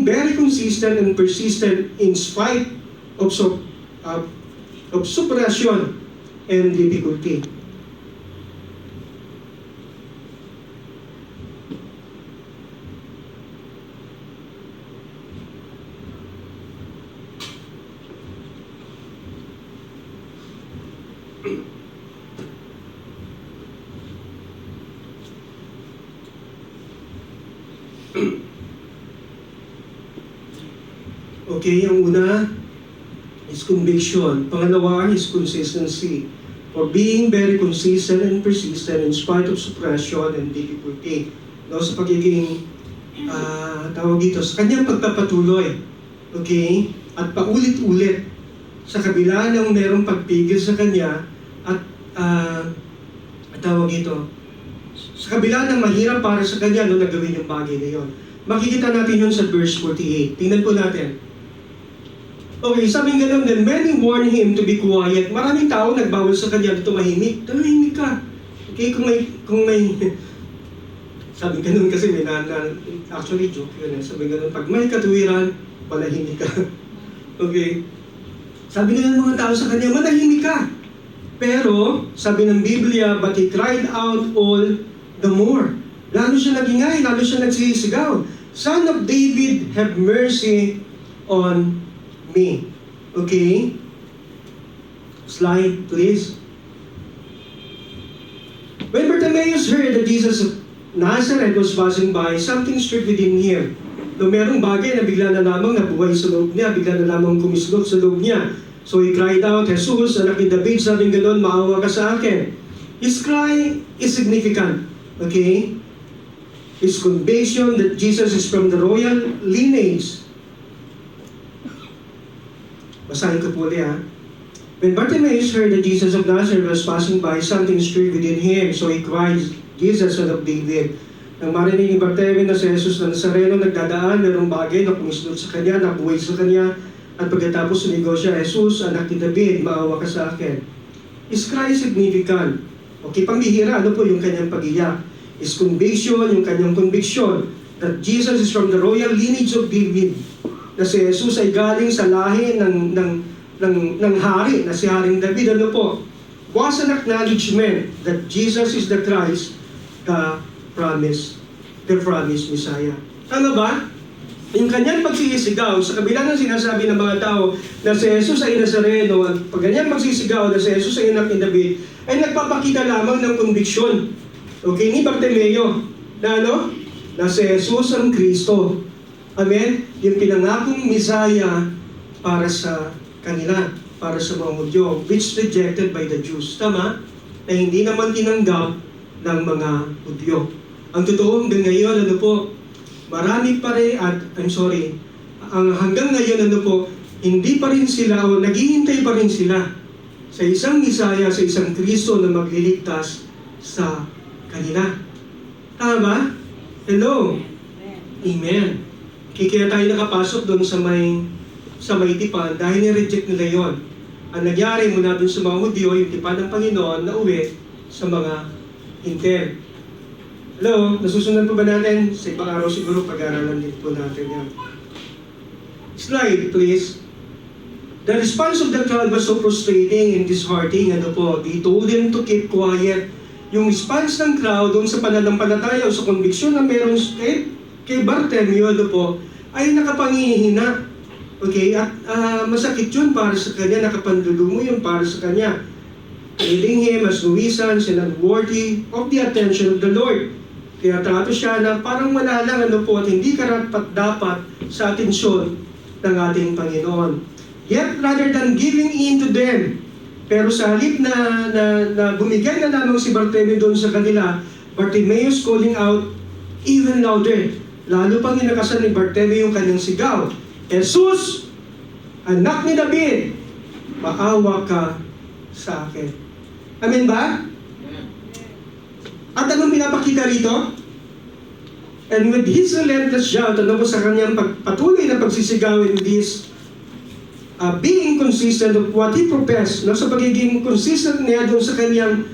very consistent and persistent in spite of suppression and difficulty. Okay, ang una is conviction. Pangalawa is consistency. For being very consistent and persistent in spite of suppression and difficulty. No, sa pagiging, tawag dito, sa kanyang pagpapatuloy. Okay? At paulit-ulit sa kabila ng merong pagpigil sa kanya at tawag dito, sa kabila ng mahirap para sa kanya, no, nagawin yung bagay na yun. Makikita natin yun sa verse 48. Tingnan po natin. Okay, sabi nga lang, then many warned him to be quiet. Maraming tao nagbawal sa kanya na tumahimik. Tumahimik ka. Okay, kung may sabi ganun kasi may actually joke yun. Sabi ganun, pag may katuwiran, manahimik ka. Okay. Sabi nga ng mga tao sa kanya, manahimik ka. Pero, sabi ng Biblia, but he cried out all the more. Lalo siya nagingay, lalo siya nagsisigaw. Son of David, have mercy on me. Okay? Slide, please. When Bartimaeus heard that Jesus of Nazareth was passing by, something stirred within him. No, merong bagay na bigla na lamang nabuhay sa loob niya, bigla na lamang kumislot sa loob niya. So he cried out, Jesus, anak ni David, sabing gano'n, maawa ka sa akin. His cry is significant. Okay? His conviction that Jesus is from the royal lineage. Basahin ko po ulit, ha? When Bartimaeus heard that Jesus of Nazareth was passing by, something stirred within him. So he cried, Jesus, son of David. Nang marinig ni Bartimaeus na si Jesus na Nazareno nagdadaan, merong bagay na kumislot sa kanya, nabuhay sa kanya, at pagkatapos sumigaw siya, Jesus, anak ni David, maawa ka sa akin. His cry is significant. Okay, pambihira, ano po yung kanyang pag-iyak? His conviction, yung kanyang conviction, that Jesus is from the royal lineage of David, na si Jesus ay galing sa lahi ng hari, na si Haring David. Ano po? Was an acknowledgement that Jesus is the Christ, the promised Messiah. Tama ba? Yung kanyang pagsisigaw, sa kabila ng sinasabi ng mga tao na si Jesus ay Nazareno, at pag kanyang pagsisigaw na si Jesus ay anak ni David, ay nagpapakita lamang ng conviction. Okay, ni Bartimeo, na ano? na si Jesus ang Kristo. Amen? Yung pinangakong Messiah para sa kanila, para sa mga Hudyo, which rejected by the Jews. Tama? Na hindi naman tinanggap ng mga Hudyo. Ang totoo hanggang ngayon, marami pa rin, hanggang ngayon, hindi pa rin sila, o naghihintay pa rin sila sa isang Messiah, sa isang Kristo na magliligtas sa kanila. Tama? Hello? Amen. Kaya tayo nakapasok doon sa may tipan dahil ni-reject nila yon. Ang nangyari mula doon sa mga Hudyo, yung tipan ng Panginoon na uwi sa mga Hintil. Hello? Nasusundan po ba natin? Sa ibang araw siguro pag-aralan din po natin yan. Slide, please. The response of the crowd was so frustrating and disheartening. They told them to keep quiet. Yung response ng crowd doon sa pananampalataya o sa conviction na meron kay Bartimeo, ay nakapangihina. Okay? At masakit yun para sa kanya, nakapandulumo yun para sa kanya. Leading him as nuisance and unworthy of the attention of the Lord. Kaya trato siya na parang wala lang at hindi karapat dapat sa atensyon ng ating Panginoon. Yet rather than giving in to them, pero sa halip na bumigay na lamang si Bartimeo doon sa kanila, Bartimeus calling out even louder. Lalo pang inakasan ni Bartimeo yung kanyang sigaw, Jesus, anak ni David, maawa ka sa akin. Amen ba? At anong pinapakita rito? And with his relentless shout, sa kanyang patuloy na pagsisigaw in this being consistent of what he professed, sa pagiging consistent niya doon sa kanyang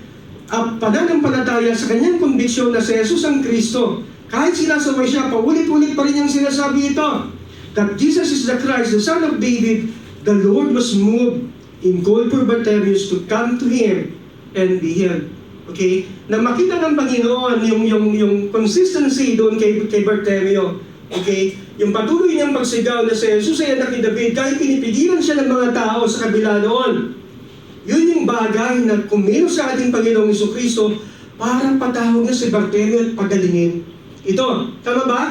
pananampalataya, sa kanyang conviction na si Jesus ang Kristo. Kahit sinasaway siya, paulit-ulit pa rin niyang sinasabi ito, that Jesus is the Christ, the Son of David. The Lord was moved and called for Bartimaeus to come to him and be healed. Okay? Na makita ng Panginoon yung consistency doon kay Bartimeo. Okay? Yung patuloy niyang pagsigaw na si Jesus ay anak ni David, kahit pinipigilan siya ng mga tao sa kabila noon. Yun yung bagay na kumilos sa ating Panginoong Jesucristo para patawag na si Bartimeo at pagalingin. Ito, tama ba?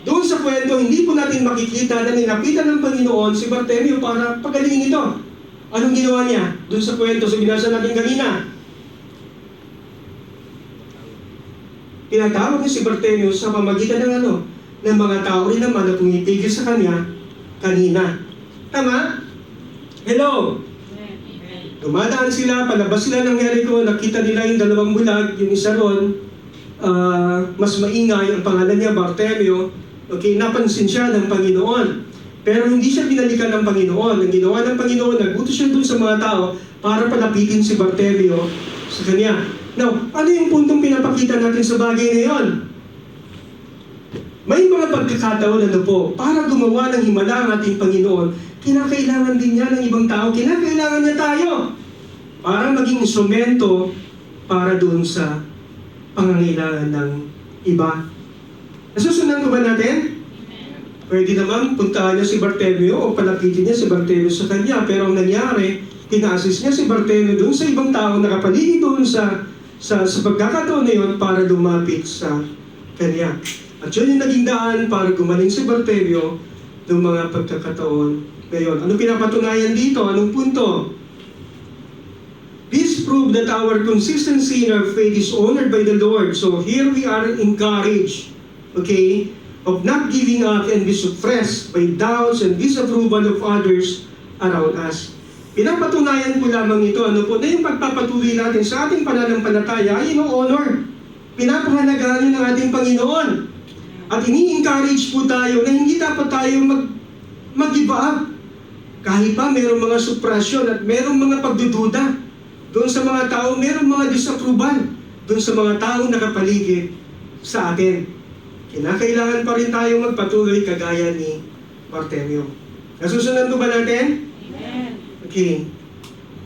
Doon sa kwento, hindi po natin makikita na nilapitan ng Panginoon si Bartimeo para pagalingin ito. Anong ginawa niya? Doon sa kwento, sa binasa natin kanina. Tinatawag niya si Bartimeo sa pamagitan ng mga tao rin naman na pumipigil sa kanya kanina. Tama? Hello? Dumadaan sila, palabas sila ng Jericho, nakita nila yung dalawang bulag, yung isa ron, mas maingay, ang pangalan niya Bartimeo. Okay, napansin siya ng Panginoon. Pero hindi siya binalikan ng Panginoon. Ang ginawa ng Panginoon, nagutos siya doon sa mga tao para palapitin si Bartimeo sa kanya. Now, ano yung puntong pinapakita natin sa bagay na yun? May mga pagkakataon para gumawa ng himala ang ating Panginoon, kinakailangan din niya ng ibang tao, kinakailangan niya tayo para maging instrumento para doon sa pangangailangan ng iba. Nasusundan ko ba natin? Pwede naman puntahan niya si Bartimeo o palapitin niya si Bartimeo sa kanya. Pero ang nangyari, pina-assist niya si Bartimeo doon sa ibang tao nakapaligid doon sa pagkakataon na yun para lumapit sa kanya. At yun yung naging daan para gumaling si Bartimeo ng mga pagkakataon na yun. Anong pinapatunayan dito? Anong punto? This proved that our consistency in our faith is honored by the Lord. So here we are encouraged, okay, of not giving up and be suppressed by doubts and disapproval of others around us. Pinapatunayan po lamang ito, na yung pagpapatuloy natin sa ating pananampalataya ay honor. Pinapahalagahan yun ng ating Panginoon. At ini-encourage po tayo na hindi dapat tayo mag-give up. Kahit pa mayroong mga suppression at mayroong mga pagdududa. Doon sa mga tao, mayroong mga disapproval. Doon sa mga tao nakapaligid sa atin. Kinakailangan pa rin tayo magpatuloy kagaya ni Bartimeo. Nasusundan po ba natin? Amen. Okay.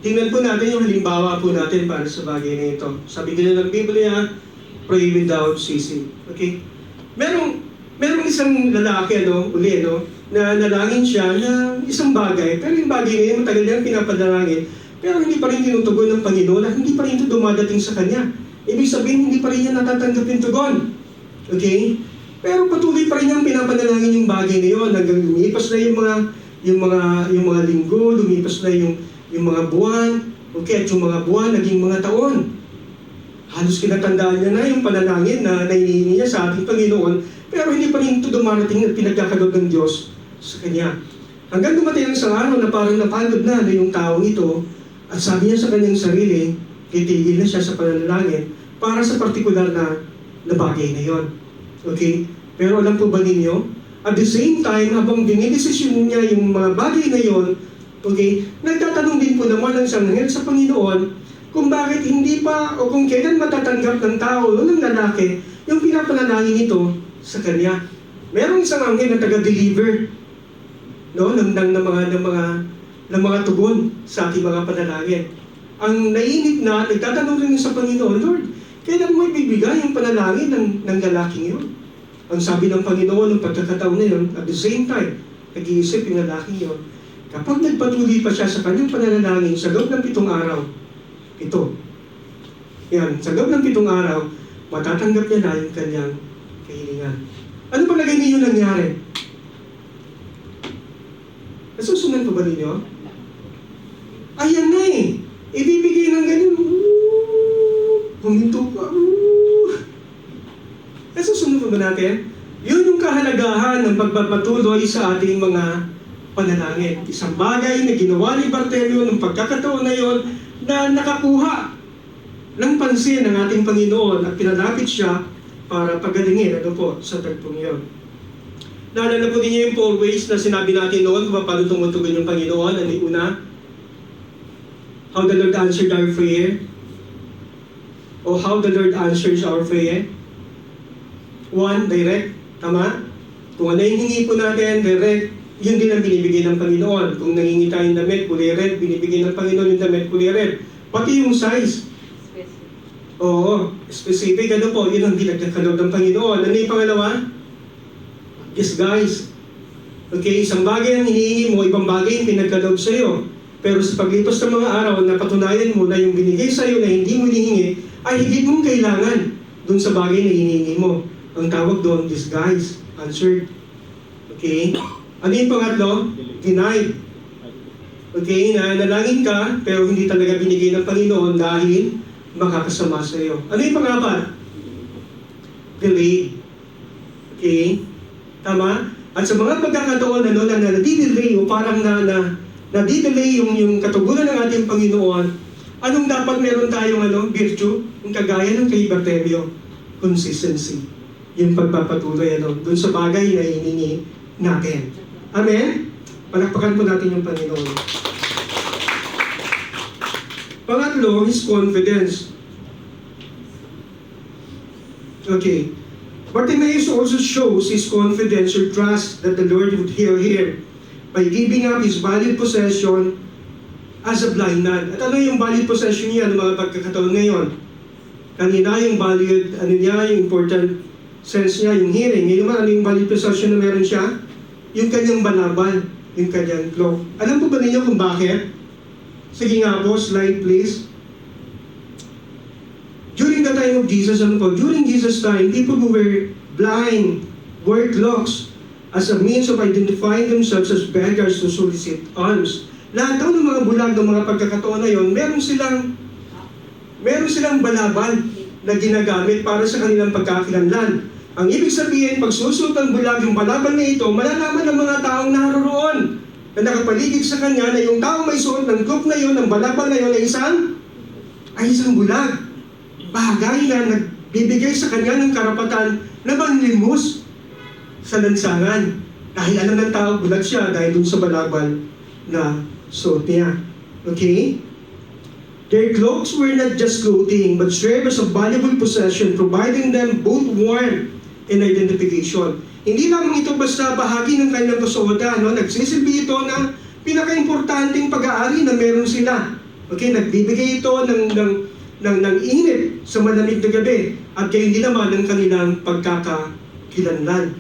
Tingnan po natin yung halimbawa po natin para sa bagay na ito. Sabi nila ng Biblia, pray without ceasing. Okay? Merong isang lalaki, na nalangin siya na isang bagay. Pero yung bagay na yun, matagal niyang pinapadalangin. Pero hindi pa rin tinutugon ng Panginoon at hindi pa rin ito dumadating sa kanya. Ibig sabihin, hindi pa rin niya natatanggap yung tugon. Okay? Pero patuloy pa rin niyang pinapanalangin yung bagay na yun. Hanggang lumipas na yung mga linggo, lumipas na yung mga buwan, okay, at yung mga buwan, naging mga taon. Halos kinatandaan niya na yung panalangin na naihingi niya sa ating Panginoon, pero hindi pa rin ito dumarating at pinagkakaloob ng Diyos sa kanya. Hanggang dumating ang isang araw na parang napagod na yung taong ito, at sabi niya sa kanyang sarili, titigil na siya sa panalangin para sa partikular na bagay na yon. Okay? Pero alam po ba ninyo, at the same time, habang dinidesisyon niya yung mga bagay na yon, okay, nagtatanong din po naman ang isang anghel sa Panginoon kung bakit hindi pa o kung kailan matatanggap ng tao o ng lalaki yung pinapanalangin nito sa kanya. Merong isang anghel na taga-deliver, no, ng mga tugon sa ating mga panalangin. Ang naiinip na, nagtatanong rin sa Panginoon, Lord, kailan mo ibibigay yung panalangin ng lalaking yun? Ang sabi ng Panginoon ng pagkakataon na yun, at the same time, nag-iisip yung lalaking yun, kapag nagpatuloy pa siya sa kanyang pananalangin sa loob ng 7 araw, sa loob ng 7 araw, matatanggap niya na yung kanyang kahilingan. Ano ba lagay ninyo nangyari? Nasusunod pa ba ninyo? Ayan na eh. Ibibigay ng ganyan. Huminto pa. Nasusunod pa ba natin? Yun yung kahalagahan ng pagpapatuloy sa ating mga panalangin. Isang bagay na ginawa ni Bartelio ng pagkakataon na yon na nakakuha ng pansin ng ating Panginoon at pinalapit siya para pagalingin sa tagpong iyon. Naalala po ninyo yung 4 ways na sinabi natin noon kung paano tumutugon yung Panginoon. Ano yung una? How the Lord answered our prayer. O how the Lord answers our prayer. 1, direct. Tama? Kung ano yung hingi po natin, direct, yun din ang binibigay ng Panginoon. Kung nangingi tayo ng damit, kulay red, binibigay ng Panginoon yung damit, kulay red. Pati yung size. Oo, specific. Ano po, yun ang pinagkakaloob ng Panginoon. Ano yung pangalawa? Yes, guys. Okay, isang bagay ang hinihingi mo, ibang bagay yung pinagkaloob sa iyo. Pero sa paglipas ng mga araw, napatunayan mo na yung binigay sa iyo na hindi mo hinihingi, ay higit mong kailangan dun sa bagay na hinihingi mo. Ang tawag doon, disguise, answered. Okay? Ano yung pangatlo? Denied. Okay, na nalangin ka, pero hindi talaga binigay ng Panginoon dahil makakasama sa iyo. Ano yung pangapat? Delayed. Okay? Tama? At sa mga pagkakataon na nadidelay o parang nadidelay yung katugunan ng ating Panginoon, anong dapat meron tayong virtue? Yung kagaya ng kay Bartelio, consistency. Yung pagpapatuloy dun sa bagay na hiningi natin. Amen? Palakpakan po natin yung Panginoon. Pangatlo is confidence. Okay. Bartimaeus also shows his confidence or trust that the Lord would heal him by giving up his valued possession as a blind man. At ano yung valued possession niya ng mga pagkakataon ngayon? Kanina yung valued, yung important sense niya, yung hearing. Ngayon naman, ano yung valued possession na meron siya? Yung kanyang balabal, yung kanyang cloak. Alam po ba ninyo kung bakit? Sige nga po, slide please. During the time of Jesus, during Jesus' time, people who were blind wore cloaks as a means of identifying themselves as beggars to solicit alms. Lahat daw ng mga bulag ng mga pagkakataon na yon, meron silang balabal na ginagamit para sa kanilang pagkakilanlan. Ang ibig sabihin, pag susuot ang bulag yung balabal na ito, malalaman ng mga taong naroroon na nakapaligid sa kanya na yung taong may suot ng cloak na yon, ng balabal na yon ay isang bulag. Bagay na nagbibigay sa kanya ng karapatan na manlimos sa lansangan. Dahil alam ng tao, bulag siya dahil dun sa balabal na suot niya. Okay? Their cloaks were not just clothing, but served as a valuable possession, providing them both warmth and identification. Hindi lamang ito basta bahagi ng kanilang kasuotan, nagsisilbi ito ng pinaka-importanting pag-aari na meron sila. Okay, nagbibigay ito ng init sa malamig na gabi at gayon din naman ng kanilang pagkakakilanlan.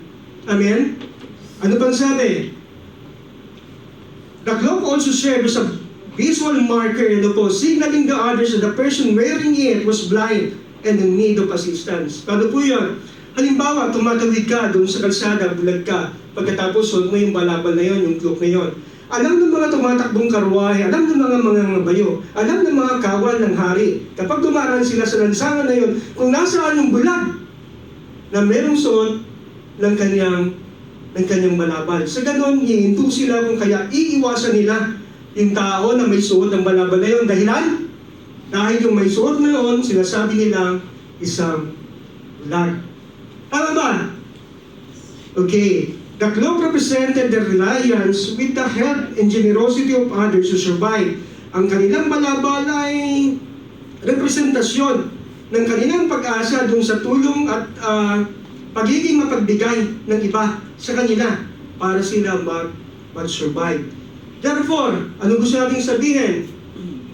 Amen? Ano pang sabi? The cloak also served as a visual marker, signaling the others that the person wearing it was blind and in need of assistance. Ano po yun? Halimbawa, tumatawid ka doon sa kalsada, bulag ka, pagkatapos suot mo yung balabal na yon, yung cloak na yon. Alam ng mga tumatakbong karwahe, alam ng mga bayo, alam ng mga kawal ng hari. Kapag dumaraan sila sa lansangan na yon, kung nasaan yung bulag na merong suot ng kanyang balabal. Sa ganon, hihinto sila kung kaya iiwasan nila yung tao na may suot ng balabal na yon. Dahilan? Dahil yung may suot na yon, sinasabi nilang isang bulag. Tama ba? Okay. The cloak represented their reliance with the help and generosity of others to survive. Ang kanilang balabal ay representasyon ng kanilang pag-asa dun sa tulong at pagiging mapagbigay ng iba sa kanila para sila mag-survive. Therefore, ano gusto nating sabihin?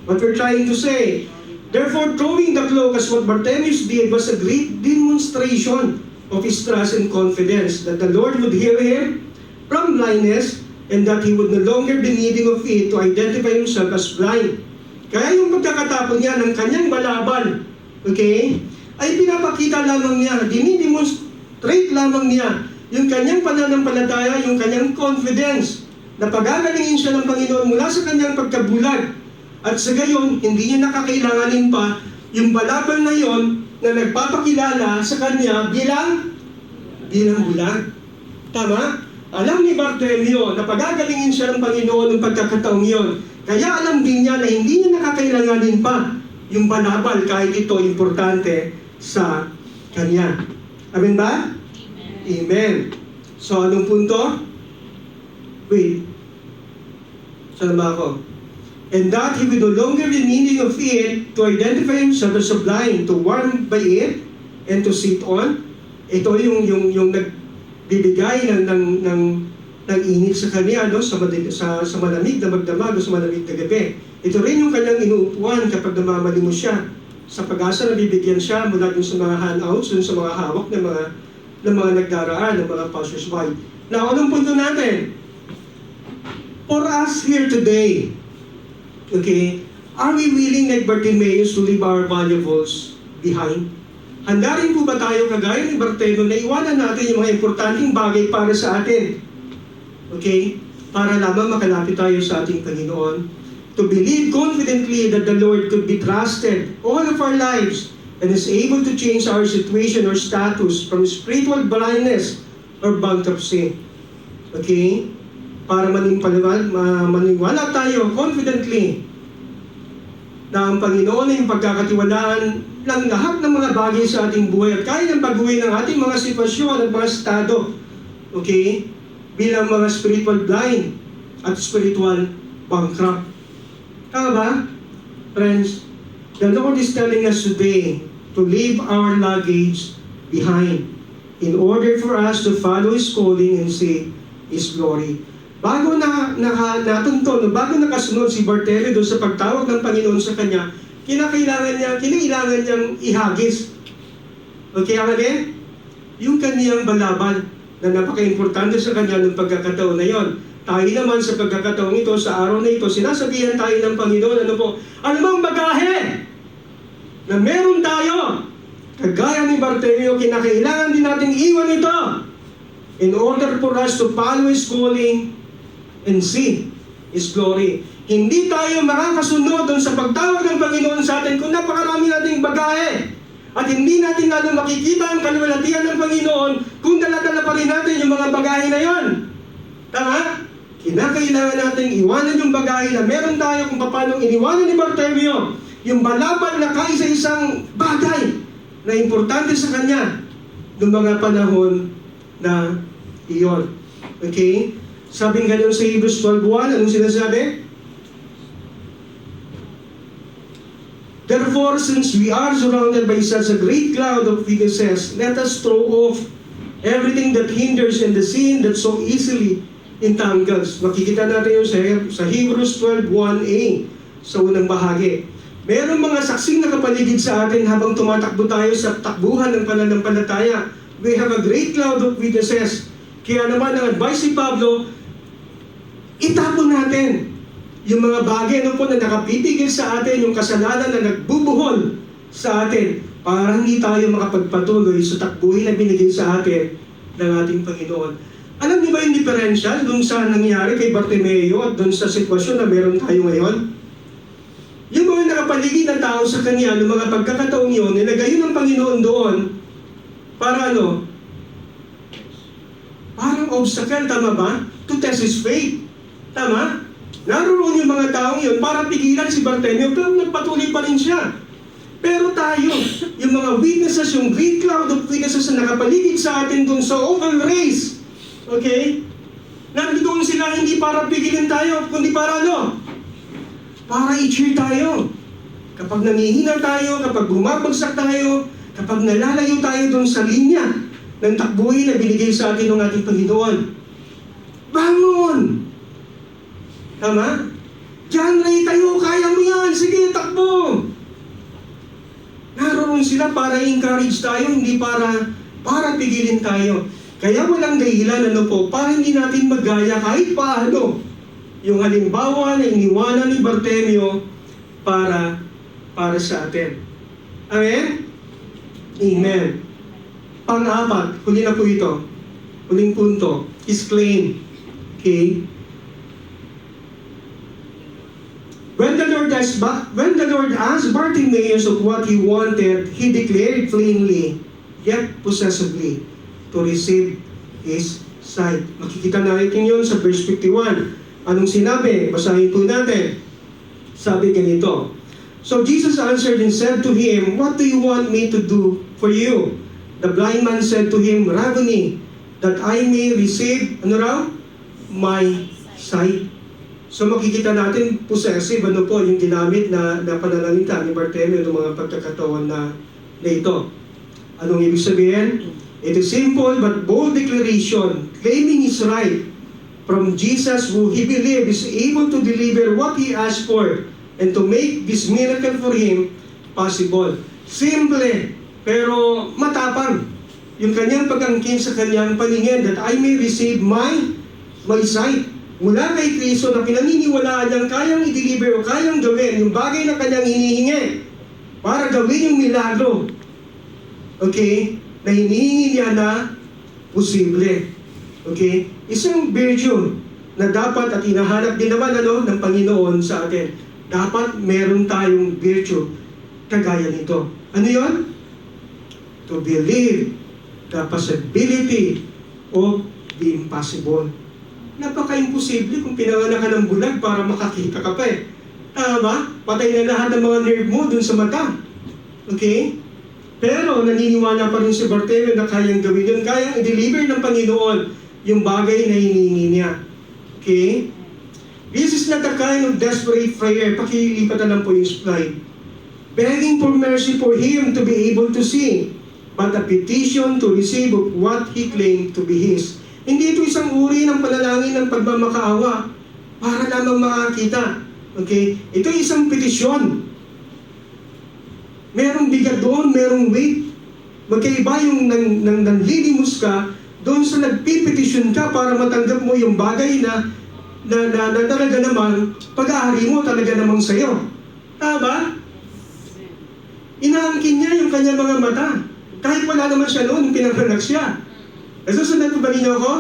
What we're trying to say. Therefore, throwing the cloak as what Bartimaeus did was a great demonstration of his trust and confidence that the Lord would heal him from blindness and that he would no longer be needing of it to identify himself as blind. Kaya yung pagkakatapon niya ng kanyang balabal, okay, ay pinapakita lamang niya, dinidemonstrate lamang niya yung kanyang pananampalataya, yung kanyang confidence na pagagalingin siya ng Panginoon mula sa kanyang pagkabulag. At sa gayon, hindi niya nakakailanganin pa yung balabal na yon na nagpapakilala sa kanya bilang bulag. Tama? Alam ni Bartimeo na pagagalingin siya ng Panginoon ng pagkakataong yon. Kaya alam din niya na hindi niya nakakailanganin pa yung balabal kahit ito importante sa kanya. Amen ba? Amen. So, anong punto? Wait. Saan ba ako? And that he will no longer be needing of it to identify himself as a blind, to warm by it, and to sit on. Ito yung nagbibigay ng init sa kanya, no? sa malamig na magdamag o sa malamig na gabi. Ito rin yung kanyang inuupuan kapag namamali mo siya. Sa pag-asa na bibigyan siya mula dun sa mga handouts, dun sa mga hawak ng mga nagdaraan, ng mga passers-by. Now, anong punto natin? For us here today, okay, are we willing like Bartimaeus to leave our valuables behind? Handa rin po ba tayo kagaya ni Bartimeo na iwanan natin yung mga importanteng bagay para sa atin? Okay? Para lamang makalapit tayo sa ating Panginoon. To believe confidently that the Lord could be trusted all of our lives and is able to change our situation or status from spiritual blindness or bankruptcy. Okay? Para maniwala tayo confidently na ang Panginoon ay yung pagkakatiwalaan ng lahat ng mga bagay sa ating buhay at kaya ng pag-uwi ng ating mga sitwasyon at mga estado, okay, bilang mga spiritual blind at spiritual bankrupt. Tama ba? Friends, the Lord is telling us today to leave our luggage behind in order for us to follow His calling and see His glory. Bago natunto, bago nakasunod si Bartimeo doon sa pagtawag ng Panginoon sa kanya, kinailangan niyang ihagis. Okay, ang alin? Yung kaniyang balabal na napaka-importante sa kanya ng pagkakataon na yon. Tayo naman sa pagkakataon ito, sa araw na ito, sinasabihan tayo ng Panginoon, ano bang bagahe na meron tayo? Kagaya ni Bartimeo, kinakailangan din natin iwan ito in order for us to follow His calling and see His glory. Hindi tayo makakasunod doon sa pagtawag ng Panginoon sa atin kung napakarami nating bagahe. At hindi natin lalo makikita ang kaluwalhatian ng Panginoon kung dala-dala pa rin natin yung mga bagahe na yon. Tama? Kinakailangan natin iwanan yung bagahe na meron tayo kung paano iniwanan ni Bartimeo. Yung balabal na kaisa-isang bagay na importante sa kanya noong mga panahon na iyon. Okay? Sabing ganyan sa Hebrews 12:1, anong sinasabi? Therefore, since we are surrounded by such a great cloud of witnesses, let us throw off everything that hinders and the sin that so easily entangles. Makikita natin yun sa Hebrews 12:1a, sa unang bahagi. Mayroong mga saksing nakapaligid sa atin habang tumatakbo tayo sa takbuhan ng pananampalataya. We have a great cloud of witnesses. Kaya naman ang advice ni Pablo, itapon natin yung mga bagay na nakapipigil sa atin, yung kasalanan na nagbubuhol sa atin para hindi tayo makapagpatuloy sa takbuhin na binigay sa atin ng ating Panginoon. Alam niyo ba yung diferensya dun sa nangyari kay Bartimeo at dun sa sitwasyon na meron tayo ngayon? Yung mga nakapaligid na tao sa kanya, ng mga pagkakataong yun, nilagay yun ng Panginoon doon para ano? Parang obstacle, tama ba? To test his faith. Tama? Naroon yung mga taong yun para pigilan si Bartimeo, pero nagpatuloy pa rin siya. Pero tayo, yung mga witnesses, yung great cloud of witnesses na nakapaligid sa atin doon sa oval race, okay? Nandito sila hindi para pigilin tayo, kundi para ano? Para i-cheer tayo. Kapag nangihina tayo, kapag bumabagsak tayo, kapag nalalayo tayo doon sa linya ng takbuhin na binigay sa atin ng ating Panginoon. Bangon! Tama? Diyan, Ray, tayo, kaya mo yan. Sige, takbo! Naroon sila para encourage tayo, hindi para pigilin tayo. Kaya walang dahilan, para hindi natin magaya kahit paano yung halimbawa na iniwanan ni Bartimeo para sa atin. Amen? Amen. Pang-apat, huli na po ito. Huling punto, his claim. Okay? When the Lord asked Bartimaeus of what he wanted, he declared plainly, yet possessively, to receive his sight. Makikita natin yun sa verse 51. Anong sinabi? Basahin po natin. Sabi ganito, so Jesus answered and said to him, what do you want me to do for you? The blind man said to him, Rabboni, that I may receive, my sight. So makikita natin, possessive, yung ginamit na pananalita ni Bartimeo ng mga pagkakataon na ito. Anong ibig sabihin? It is simple but bold declaration, claiming his right from Jesus who he believed is able to deliver what he asked for and to make this miracle for him possible. Simple, pero matapang. Yung kanyang pag-angkin sa kanyang paningin that I may receive my sight. Mula kay Kristo na pinaniniwalaan niyang kayang i-deliver o kayang gawin yung bagay na kanyang hinihingi para gawin yung milagro. Okay? Na hinihingi niya na posible. Okay? Isang virtue na dapat at hinahanap din naman ng Panginoon sa atin. Dapat meron tayong virtue kagaya nito. Ano yon? To believe the possibility of the impossible. Napaka-imposible kung pinanganak ka ng bulag para makakita ka pa eh. Tama? Patay na lahat ng mga nerve mo dun sa mata. Okay? Pero naniniwala pa rin si Bartimeo na kayang gawin yun. Kayang i-deliver ng Panginoon yung bagay na hinihingi niya. Okay? This is not a kind of desperate prayer. Pakilipat na lang po yung slide. Begging for mercy for him to be able to see, but a petition to receive of what he claimed to be his. Hindi ito isang uri ng panalangin ng pagmamakaawa para lamang makakita. Okay? Ito isang petisyon. Merong bigat doon, merong weight. Magkaiba yung nanlilimos ka doon sa nagpipetisyon ka para matanggap mo yung bagay na talaga naman, pag-aari mo talaga namang sa'yo. Tama? Inaangkin niya yung kanyang mga mata. Kahit wala naman siya noon, pinanganak siya. Nasusundan po ba ninyo ako?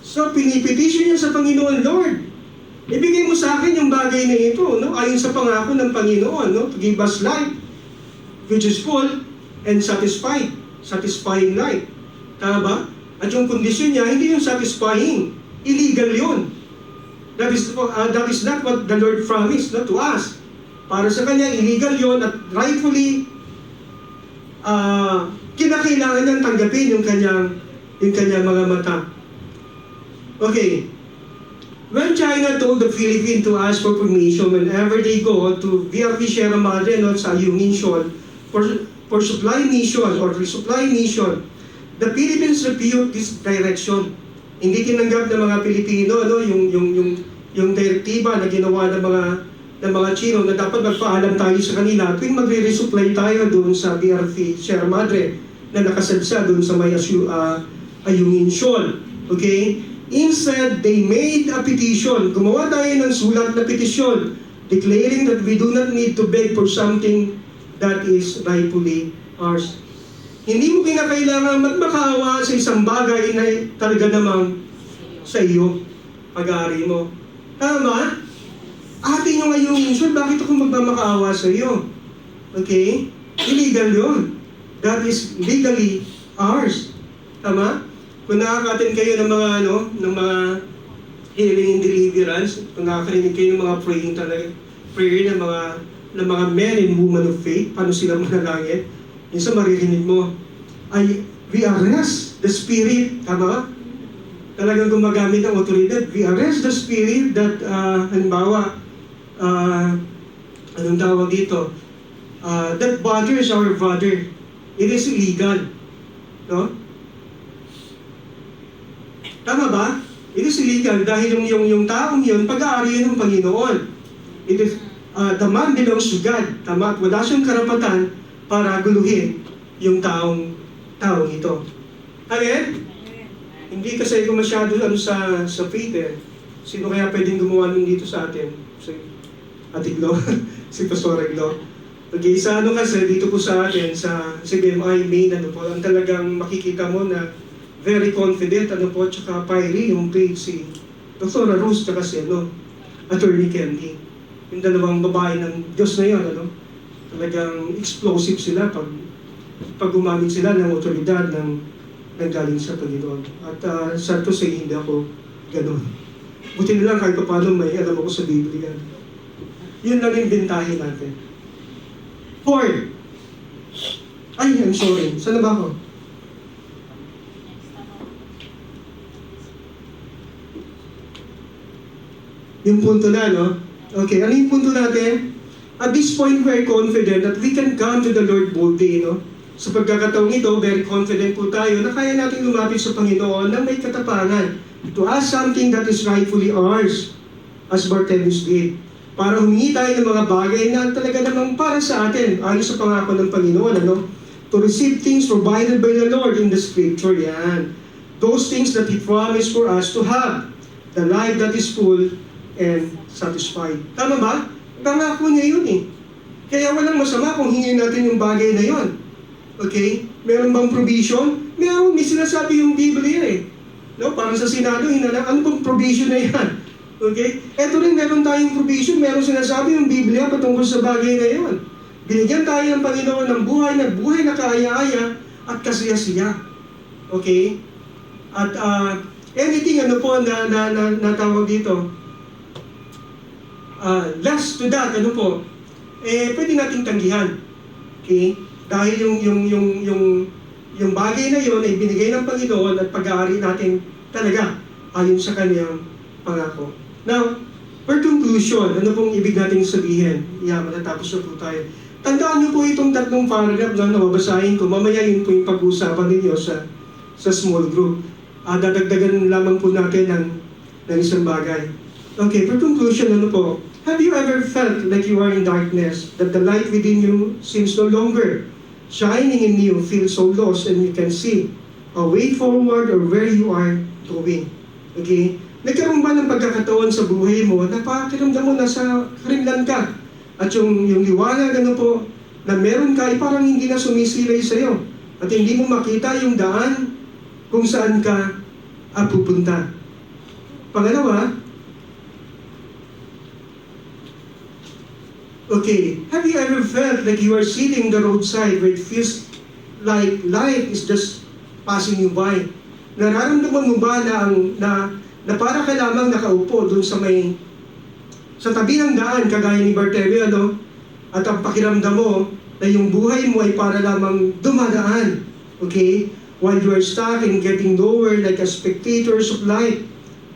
So, pinipetisyon niya sa Panginoon, Lord, ibigay mo sa akin yung bagay na ito, ayon sa pangako ng Panginoon, to give us life, which is full and satisfying life. Tama ba? At yung kondisyon niya, hindi yung satisfying. Illegal yun. That is not what the Lord promised to us. Para sa kanya, illegal yun at rightfully, kinakailangan niyang tanggapin yung kanyang mga mata. Okay. When China told the Philippines to ask for permission whenever they go to VRP Sierra Madre sa Ayungin for supply mission or resupply mission, the Philippines refused this direction. Hindi tinanggap ng mga Pilipino yung direktiba na ginawa ng mga Chino na dapat magpaalam tayo sa kanila tuwing magre-resupply tayo doon sa VRP Sierra Madre na nakasadsa doon sa may Ayungin Shoal. Okay? Instead, they made a petition. Gumawa tayo ng sulat na petisyon declaring that we do not need to beg for something that is rightfully ours. Hindi mo kinakailangan magmakaawa sa isang bagay na talaga namang sa iyo, pag-aari mo. Tama? Atin yung ngayong minsan, bakit ako magmamakaawa sa iyo? Okay? Illegal yun. That is legally ours. Tama? Kung nakaka-attend kayo ng mga ng mga healing and deliverance, kung nakakarinig kayo ng mga praying talaga, prayer ng mga men and women of faith, paano sila manalangin, minsan maririnig mo, we arrest the spirit, tama ba? Talagang gumagamit ng otoridad, we arrest the spirit that, halimbawa, anong tawag dito, that bothers our brother. It is illegal. No? Tama ba? It is illegal dahil yung taong yun, pag-aari yun ng Panginoon. It is, the man belongs to God. Tama? At wala siyang karapatan para guluhin yung taong ito. Amen? Hindi kasi ko masyado sa faith eh. Sino kaya pwedeng gumawa nun dito sa atin? Si Ate Glo? Si Pastor Glo? Okay, sa kasi dito po sa atin, sa BMI main, ang talagang makikita mo na very confident, tsaka fiery yung page si Dr. Rose, tsaka si Attorney Candy. Yung dalawang babae ng Diyos na yun, talagang explosive sila pag gumamit sila ng otoridad ng galing sa Panginoon. At sad to say, hindi ako ganun. Buti na lang kahit paano may alam ako sa Biblia. Yun lang yung bintahin natin. 4. Ay, I'm sorry. Saan na ba ako? Yung punto na, no? Okay, ano yung punto natin? At this point, we're confident that we can come to the Lord boldly, no? Sa pagkakataong ito, very confident po tayo na kaya natin lumapit sa Panginoon na may katapangan to ask something that is rightfully ours, as Barthelus did. Para humingi tayo ng mga bagay na talaga namang para sa atin, ayon sa pangako ng Panginoon, to receive things provided by the Lord in the Scripture, yan. Those things that He promised for us to have, the life that is full and satisfied. Tama ba? Pangako niya yun eh. Kaya walang masama kung hingin natin yung bagay na yun. Okay? Meron bang provision? Meron, may sinasabi yung Biblia eh. No? Parang sa Senado, ano bang provision na yan? Okay? Eto rin, meron tayong provision, meron sinasabi yung Biblia patungkol sa bagay na yun. Binigyan tayo ng Panginoon ng buhay na kaaya-aya at kasiyasiya. Okay? At anything na tawag dito, last to that, pwede nating tanggihan. Okay? Dahil yung bagay na yun ay binigay ng Panginoon at pag-aari natin talaga ayon sa kanyang pangako. Now, for conclusion, ano pong ibig natin sabihin? Matatapos na po tayo. Tandaan niyo po itong tatlong paragraph na nababasahin ko. Mamaya yun po yung pag-uusapan ninyo sa small group. Dadagdagan lamang po natin ng isang bagay. Okay, for conclusion, have you ever felt like you are in darkness, that the light within you seems no longer shining in you, feel so lost, and you can see a way forward or where you are going? Okay? Nagkaroon ba ng pagkakataon sa buhay mo na pakiramdam mo nasa karimlan ka? At yung liwanag na meron ka ay parang hindi na sumisilay sa iyo. At hindi mo makita yung daan kung saan ka pupunta. Pangalawa, okay, have you ever felt like you are sitting the roadside where it feels like life is just passing you by? Nararamdaman mo ba na para ka lamang nakaupo doon sa tabi ng daan, kagaya ni Barthelus, at ang pakiramdam mo na yung buhay mo ay para lamang dumadaan, okay? While you are stuck and getting lower like a spectators of life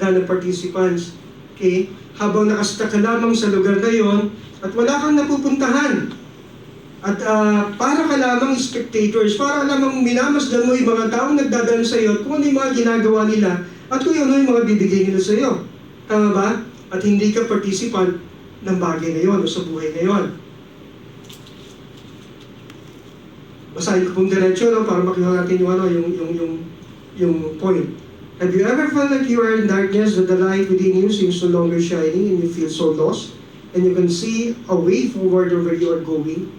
than the participants, okay? Habang nakastuck ka lamang sa lugar na yon at wala kang napupuntahan, at para ka lamang spectators, para lamang minamasdan mo yung mga taong nagdadaan sa iyo at kung ano yung mga ginagawa nila, at kung ano yung mga bibigay nila sa iyo. Tama ba? At hindi ka participant ng bagay na yon o sa buhay na yon. Basahin ko pong diretso para makita natin yung point. Have you ever felt like you are in darkness, that the light within you seems no longer shining and you feel so lost, and you can see a way forward or where you are going?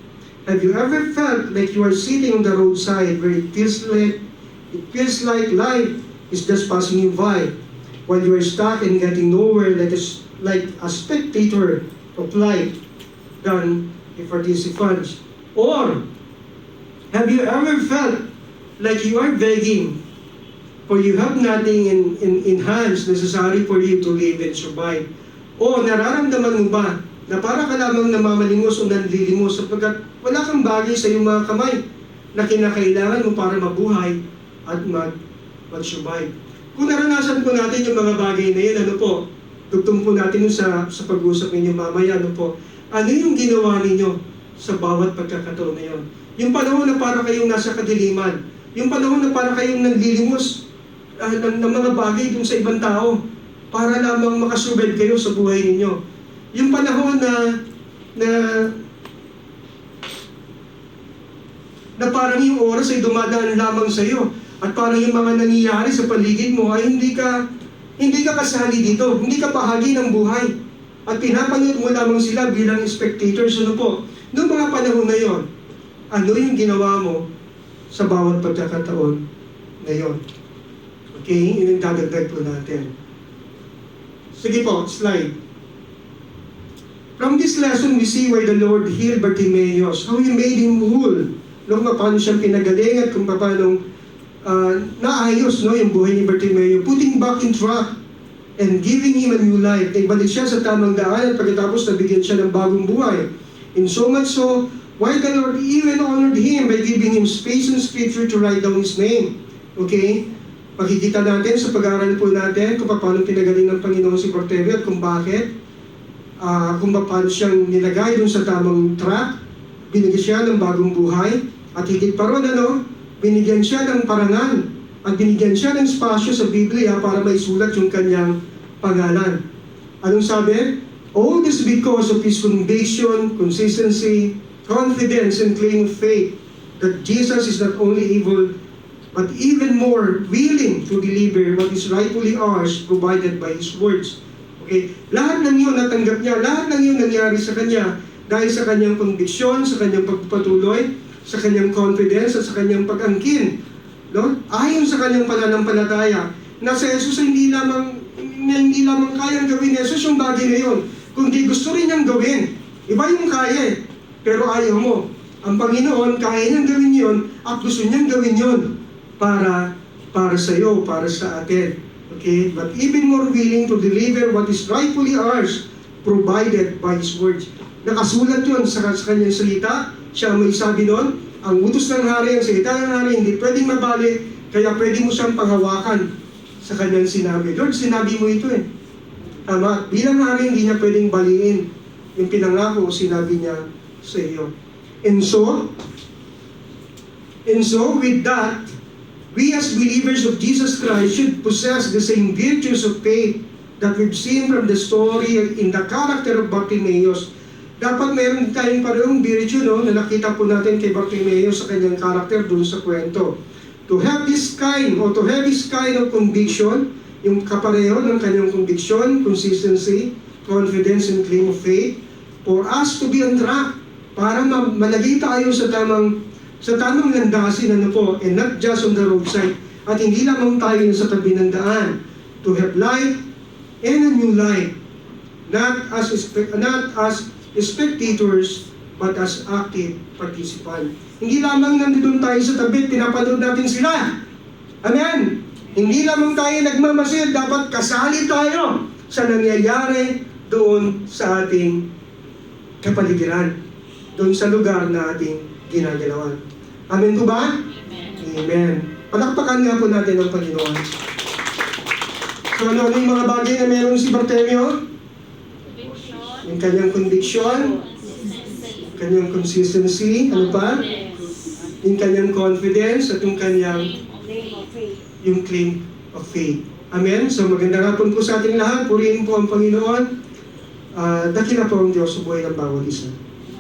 Have you ever felt like you are sitting on the roadside where it feels like life is just passing you by, while you are stuck and getting nowhere, like a spectator of life than a participant? Or have you ever felt like you are begging, for you have nothing in hands necessary for you to live and survive? O nararamdaman mo ba na para ka lamang namamalingos o nanlilimos sapagkat wala kang bagay sa iyong mga kamay na kinakailangan mo para mabuhay at mag-survive? Kung naranasan po natin yung mga bagay na yun, ano po, tugtong po natin yun sa pag-uusap ninyo mamaya, ano po, ano yung ginawa ninyo sa bawat pagkakataon na yun? Yung panahon na para kayong nasa kadiliman, yung panahon na para kayong nanlilimos ng mga bagay dun sa ibang tao para lamang makasurvive kayo sa buhay ninyo. Yung panahon na parang yung oras ay dumadaan lamang sa iyo at parang yung mga nangyayari sa paligid mo ay hindi ka kasali dito, hindi ka bahagi ng buhay at pinapanood mo lamang sila bilang spectators. Ano po? Noong mga panahon na yon, ano yung ginawa mo sa bawat pagkakataon na yon? Okay, yun yung dadagdag po natin. Sige po, slide. From this lesson, we see why the Lord healed Bartimaeus, how He made him whole, kung paano siyang pinagaling at kung paano naayos yung buhay ni Bartimaeus, putting back in track and giving him a new life. Naibalik siya sa tamang daan at pagkatapos nabigyan siya ng bagong buhay. In so much so, why the Lord even honored him by giving him space in Scripture to write down his name. Okay? Makikita natin sa pag-aaral po natin kung paano pinagaling ng Panginoon si Bartimaeus at kung bakit, kung paano siyang nilagay dun sa tamang track, binigyan siya ng bagong buhay, at higit pa ron, binigyan siya ng parangal, at binigyan siya ng spasyo sa Biblia para maisulat yung kanyang pangalan. Anong sabi? All this because of his conviction, consistency, confidence, and claim of faith that Jesus is not only able, but even more willing to deliver what is rightfully ours, provided by His words. Okay? Lahat ng yun natanggap niya, lahat ng yun nangyari sa kanya dahil sa kanyang conviction, sa kanyang pagpapatuloy, sa kanyang confidence, at sa kanyang pag-angkin. No? Ayon sa kanyang pananampalataya, na sa Jesus hindi lamang kayang gawin ni Jesus yung bagay na yun, kundi gusto rin niyang gawin. Iba yung kaya pero ayaw mo. Ang Panginoon, kaya niyang gawin yun, at gusto niyang gawin yun para sa iyo, para sa atin. Okay? But even more willing to deliver what is rightfully ours, provided by His words. Nakasulat yun sa kanyang salita. Siya may sabi nun, ang utos ng hari, ang salita ng hari, hindi pwedeng mabali, kaya pwede mo siyang panghawakan sa kanyang sinabi. Lord, sinabi mo ito Tama. Bilang hari, hindi niya pwedeng baliin yung pinangako o sinabi niya sa iyo. And so, with that, we as believers of Jesus Christ should possess the same virtues of faith that we've seen from the story in the character of Bartimaeus. Dapat meron tayong parehong virtue na nakita po natin kay Bartimaeus sa kanyang character dun sa kwento. To have this kind of conviction, yung kapareho ng kanyang conviction, consistency, confidence, and claim of faith, for us to be on track, para malagay tayo sa tamang landasin, and not just on the roadside, at hindi lamang tayo sa tabi ng daan, to have life and a new life, not as spectators, but as active participants. Hindi lamang nandun tayo sa tabi, pinapanood natin sila. Amen? Hindi lamang tayo nagmamasid, dapat kasali tayo sa nangyayari doon sa ating kapaligiran, doon sa lugar na ating ginagalawan. Amen po ba? Amen. Amen. Palakpakan nga po natin ang Panginoon. So ano yung mga bagay na meron si Bartimaeus? Yung kanyang conviction, kanyang consistency, ano pa? Yung kanyang confidence, at yung kanyang claim of faith. Amen? So magandang hapon po sa ating lahat. Purihin po ang Panginoon. Dakila po ang Diyos sa buhay ng bawat isa.